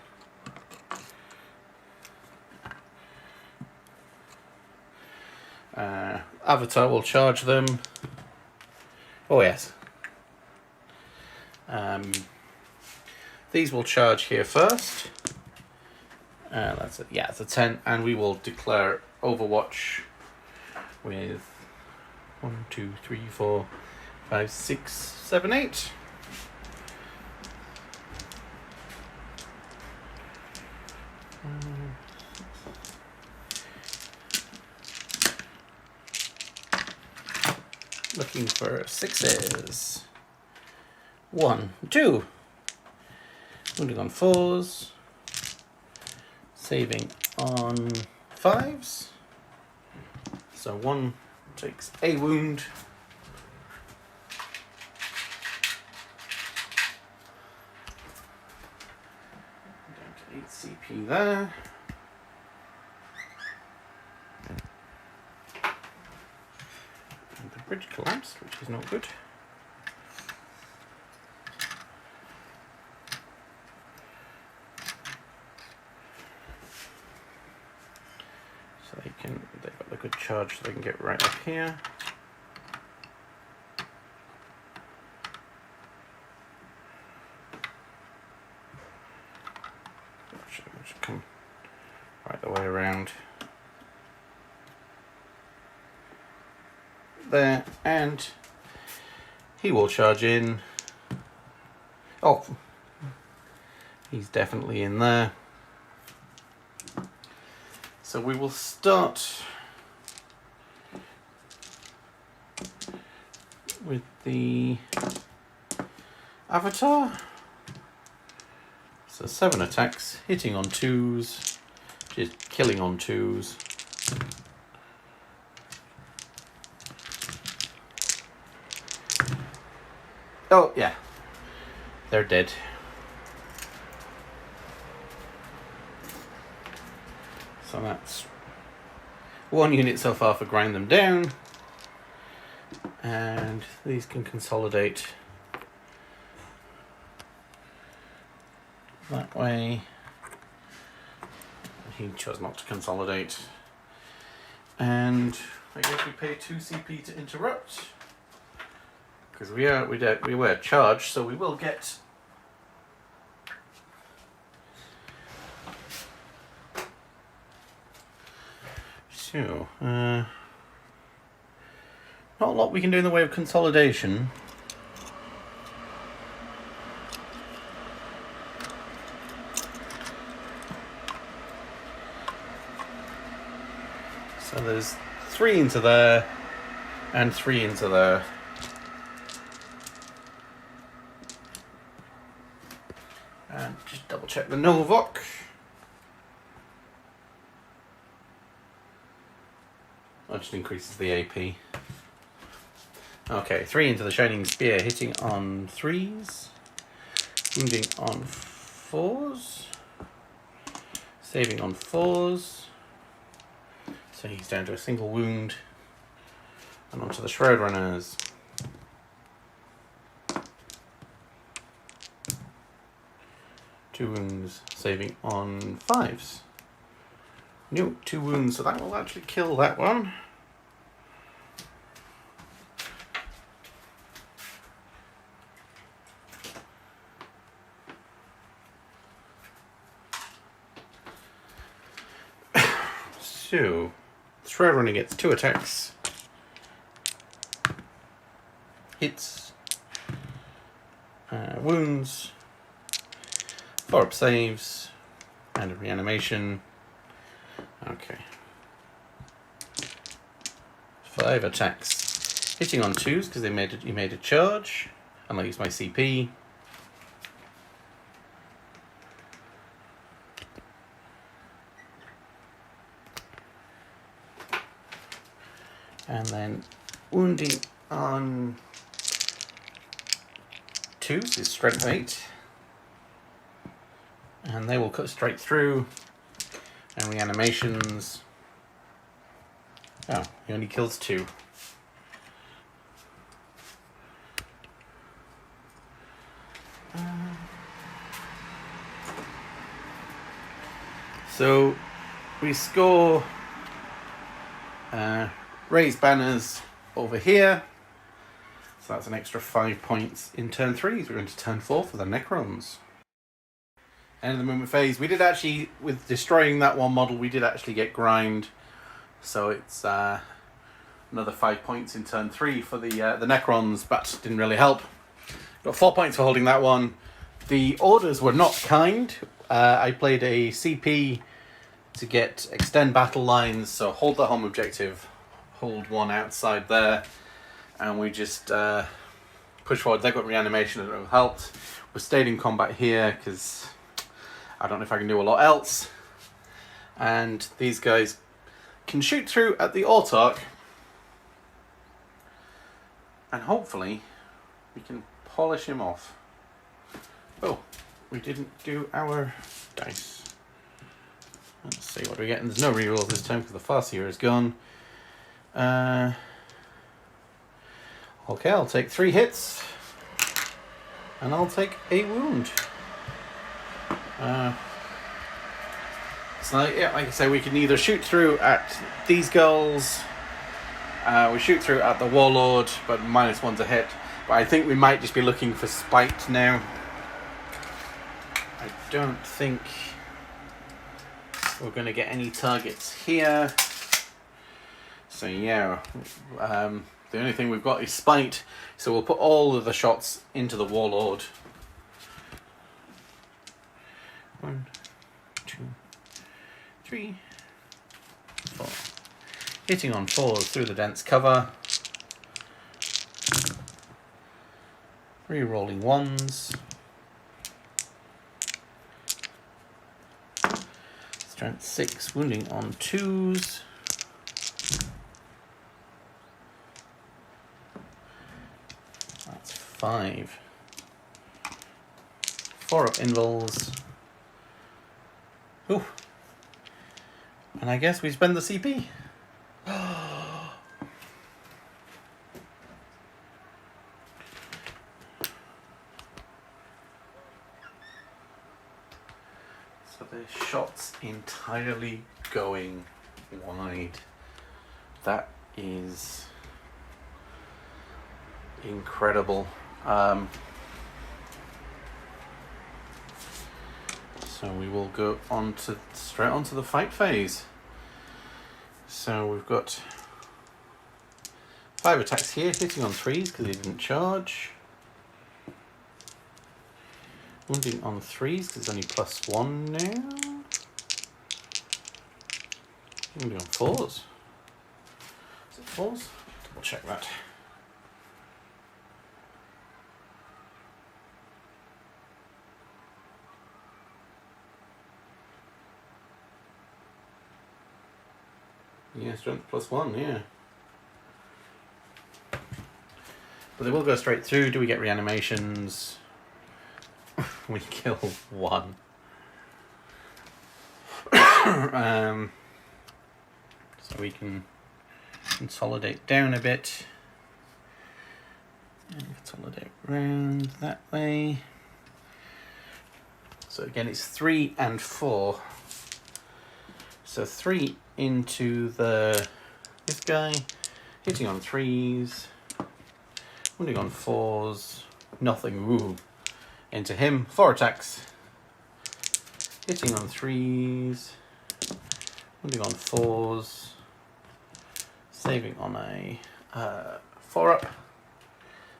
Avatar will charge them. Oh yes. These will charge here first. That's it. Yeah, it's a 10, and we will declare Overwatch with 1, 2, 3, 4, 5, 6, 7, 8. Looking for 6s. 1, 2. Wounding on 4s. Saving on 5s. So 1 takes a wound. Down to 8 CP there. And the bridge collapsed, which is not good. So they've got a good charge, so they can get right up here. Should come right the way around there, and he will charge in. Oh, he's definitely in there. So we will start with the Avatar. So 7 attacks, hitting on 2s, just killing on 2s. Oh yeah, they're dead. So that's 1 unit so far for grind them down. And these can consolidate that way. He chose not to consolidate. And I guess we pay 2 CP to interrupt. Because we were charged, so we will get so not a lot we can do in the way of consolidation. So there's 3 into there and 3 into there. And just double check the Novok. That just increases the AP. Okay, 3 into the Shining Spear, hitting on 3s, wounding on 4s, saving on 4s. So he's down to a single wound. And onto the Shroud Runners. Two wounds, saving on 5s. No, 2 wounds, so that will actually kill that one. So, Shroud Runner gets 2 attacks. Hits. Wounds. 4 up saves. And a reanimation. Okay. 5 attacks. Hitting on 2s because he made a charge. And I use my CP. And then wounding on 2s is strength 8. And they will cut straight through. And reanimations. Oh, he only kills 2. So we score raised banners over here. So that's an extra 5 points in turn 3. So we're going to turn 4 for the Necrons. End of the movement phase. We did actually, with destroying that one model, we did actually get grind. So it's another 5 points in turn 3 for the Necrons, but didn't really help. Got 4 points for holding that one. The orders were not kind. I played a CP to get extend battle lines, so hold the home objective, hold 1 outside there, and we just push forward. They got reanimation and it helped. We stayed in combat here because I don't know if I can do a lot else. And these guys can shoot through at the Autarch, and hopefully we can polish him off. Oh, we didn't do our dice. Let's see what we're getting. There's no reroll this time because the Farseer is gone. Okay, I'll take 3 hits. And I'll take a wound. So yeah, like I say, we can either shoot through at these girls. We shoot through at the Warlord, but -1's a hit. But I think we might just be looking for Spite now. I don't think we're going to get any targets here. So yeah, the only thing we've got is Spite. So we'll put all of the shots into the Warlord. 1, 2, 3, Hitting on 4s through the dense cover. Re-rolling 1s. Strength 6, wounding on 2s. That's 5. 4 up invulns. Ooh. And I guess we spend the CP. So the shot's entirely going wide. That is incredible. So we will go on to straight onto the fight phase. So we've got 5 attacks here, hitting on 3s because he didn't charge. Wounding on 3s because it's only +1 now. Wounding on 4s. Is it 4s? Double check that. Yeah, strength +1, yeah. But they will go straight through. Do we get reanimations? We kill 1. So we can consolidate down a bit. And consolidate round that way. So again, it's 3 and 4. So 3 into this guy, hitting on 3s, wounding on 4s, nothing, ooh. Into him, 4 attacks, hitting on 3s, wounding on 4s, saving on a 4 up.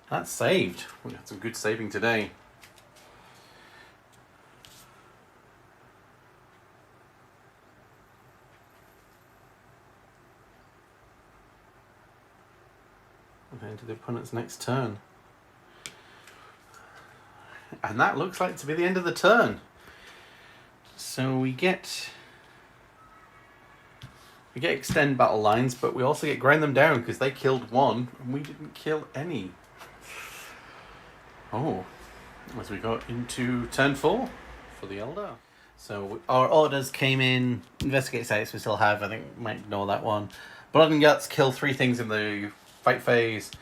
That's saved. We had some good saving today. Into the opponent's next turn. And that looks like to be the end of the turn. So we get extend battle lines, but we also get grind them down because they killed 1 and we didn't kill any. Oh, as we got into turn 4 for the Eldar. So our orders came in, investigate sites we still have, I think we might ignore that one. Blood and Guts, kill 3 things in the fight phase,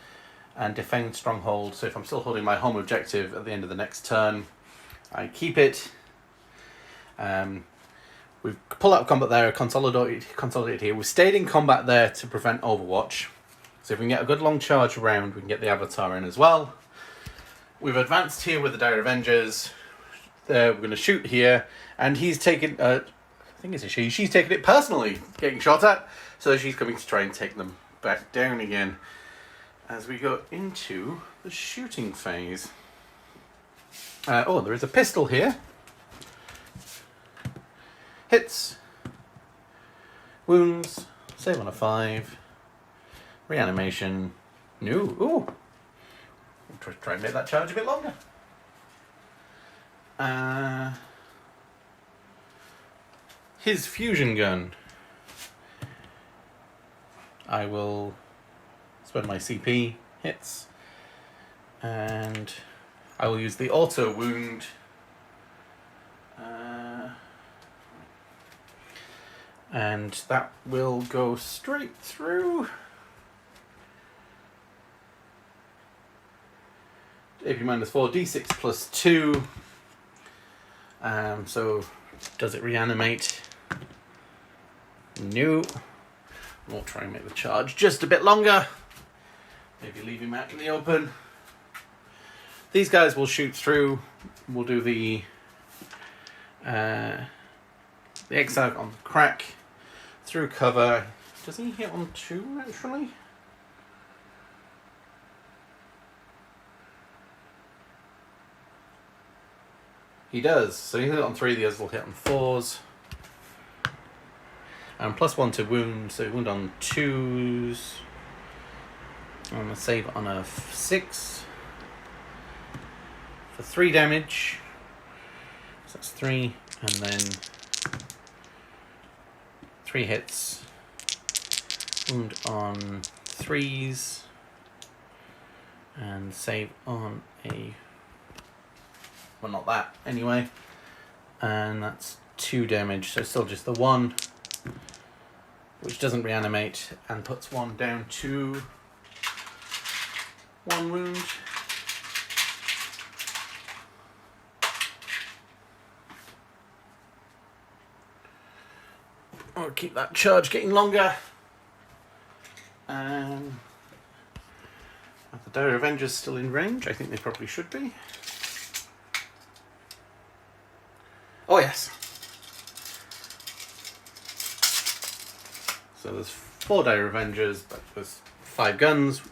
and defend stronghold. So if I'm still holding my home objective at the end of the next turn, I keep it. We've pulled out of combat there, consolidated here. We've stayed in combat there to prevent Overwatch. So if we can get a good long charge round, we can get the Avatar in as well. We've advanced here with the Dire Avengers. We're going to shoot here, and he's taken, I think it's a she, she's taken it personally, getting shot at. So she's coming to try and take them back down again as we go into the shooting phase. Oh, there is a pistol here. Hits, wounds, save on a 5, reanimation, no, ooh, try and make that charge a bit longer. His fusion gun. I will spend my CP, hits, and I will use the auto wound. And that will go straight through. AP -4, D6 +2. So does it reanimate? No. We'll try and make the charge just a bit longer. Maybe leave him out in the open. These guys will shoot through. We'll do the exile on the crack through cover. Does he hit on 2 actually? He does. So he hit on 3. The others will hit on 4s. And +1 to wound, so wound on 2s. And a save on a 6. For 3 damage. So that's 3. And then 3 hits. Wound on 3s. And save on a... well, not that, anyway. And that's 2 damage, so still just the 1. Which doesn't reanimate and puts 1 down to 1 wound. I'll keep that charge getting longer. Are the Dire Avengers still in range? I think they probably should be. Oh yes. So there's 4 Dire Avengers, but there's 5 guns. 1,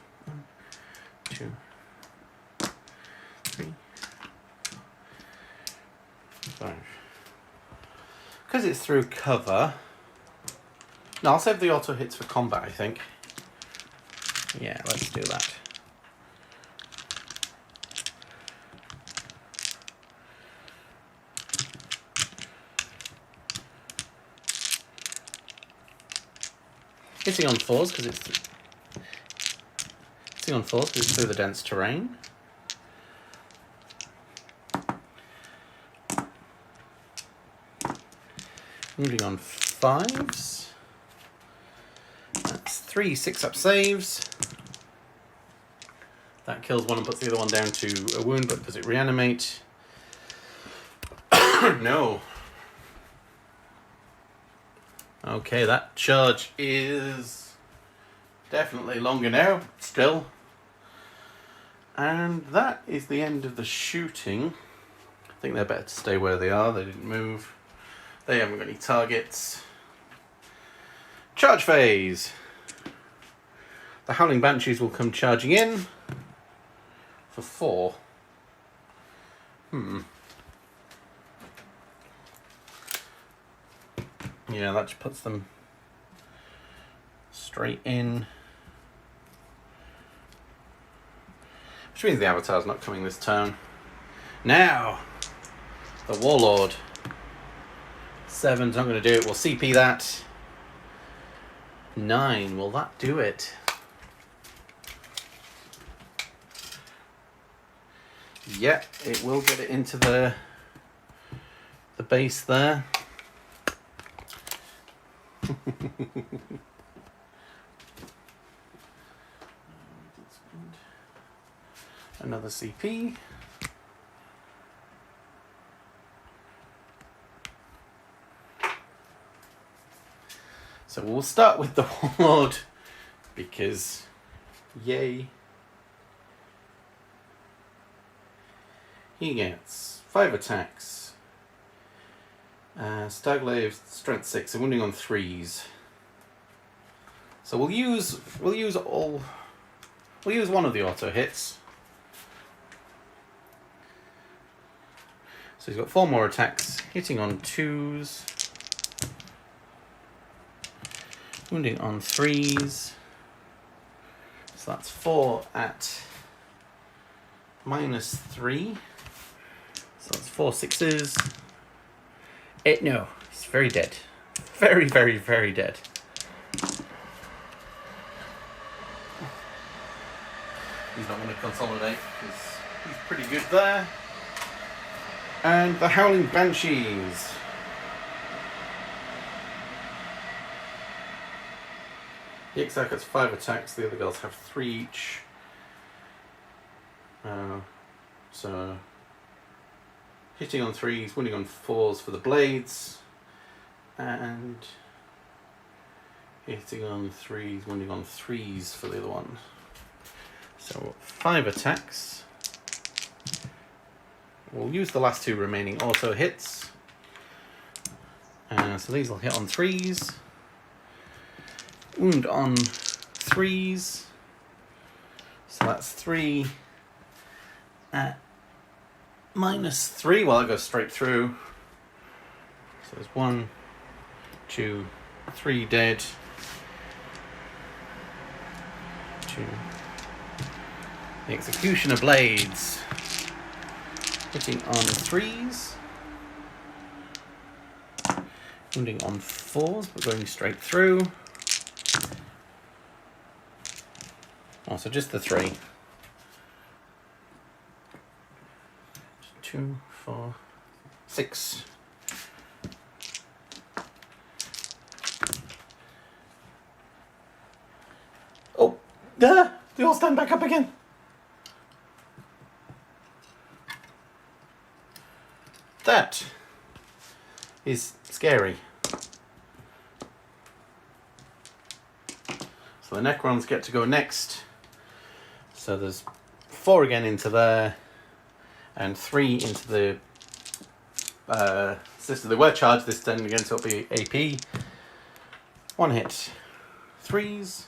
2, 3, 5. Because it's through cover. No, I'll save the auto hits for combat, I think. Yeah, let's do that. Hitting on 4s because it's through the dense terrain. Moving on 5s. That's 3 6-up saves. That kills one and puts the other one down to a wound, but does it reanimate? No. Okay, that charge is definitely longer now, still. And that is the end of the shooting. I think they're better to stay where they are. They didn't move. They haven't got any targets. Charge phase. The Howling Banshees will come charging in for 4. Yeah, that just puts them straight in. Which means the Avatar's not coming this turn. Now, the Warlord. 7's not going to do it. We'll CP that. 9, will that do it? Yeah, it will get it into the base there. Another CP. So we'll start with the Warlord because yay. He gets 5 attacks. Stagglaive, strength 6, and wounding on 3s. So we'll use one of the auto hits. So he's got 4 more attacks, hitting on 2s, wounding on 3s. So that's 4 at -3. So that's 4 6s. No, he's very dead. Very, very, very dead. He's not going to consolidate because he's pretty good there. And the Howling Banshees. The Exarch gets 5 attacks, the other girls have 3 each. So hitting on 3s, wounding on 4s for the blades, and hitting on 3s, wounding on 3s for the other one. So 5 attacks. We'll use the last 2 remaining auto hits. So these will hit on 3s, wound on 3s. So that's 3 at -3. Well, that goes straight through. So there's 1, 2, 3 dead. 2. The Executioner Blades. Hitting on 3s. Wounding on 4s, but going straight through. Oh, so just the 3. 2, 4, 6. Oh, there! They all stand back up again. That is scary. So the Necrons get to go next. So there's 4 again into there, and 3 into the sister. They were charged this turn again, so it'll be AP. 1 hit. 3s.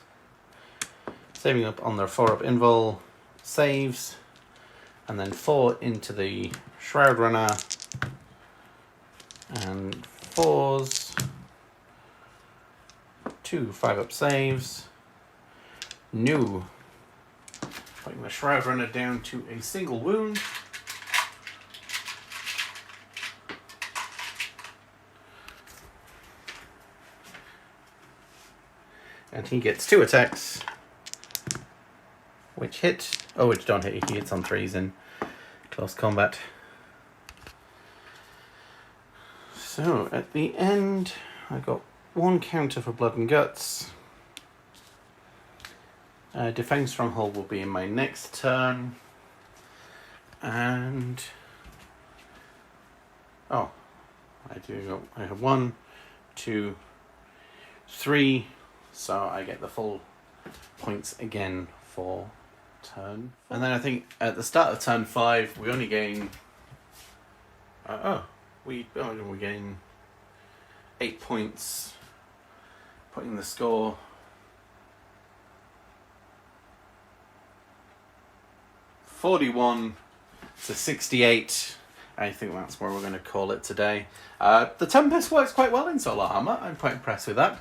Saving up on their 4-up invul. Saves. And then 4 into the Shroud Runner. And 4s. 2 5-up saves. New. Putting the Shroud Runner down to a single wound. And he gets 2 attacks. Which hit. Oh, which don't hit. He hits on 3s in close combat. So, at the end, I got 1 counter for Blood and Guts. Defying Stronghold will be in my next turn. And... oh, I have 1, 2, 3, so I get the full points again for turn 4. And then I think at the start of turn 5, we only gain... we gain 8 points, putting the score (41 to 68). I think that's where we're going to call it today. The Tempest works quite well in Solohammer. I'm quite impressed with that.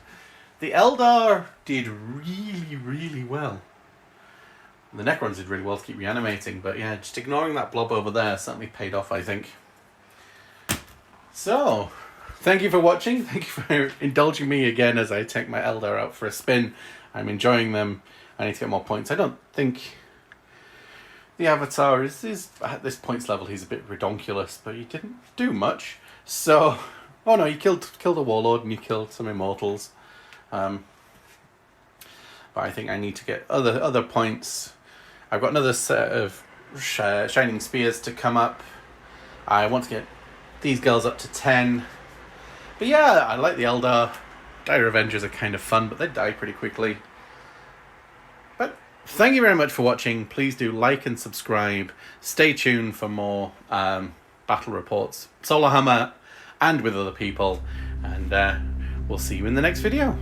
The Eldar did really, really well. The Necrons did really well to keep reanimating, but yeah, just ignoring that blob over there certainly paid off, I think. So, thank you for watching. Thank you for indulging me again as I take my Eldar out for a spin. I'm enjoying them. I need to get more points. I don't think the Avatar is at this points level, he's a bit redonkulous, but he didn't do much. So, oh no, you killed a Warlord and you killed some Immortals. But I think I need to get other points. I've got another set of Shining Spears to come up. I want to get these girls up to 10. But yeah, I like the Eldar. Dire Avengers are kind of fun, but they die pretty quickly. But thank you very much for watching. Please do like and subscribe. Stay tuned for more battle reports, Solohammer, and with other people. And we'll see you in the next video.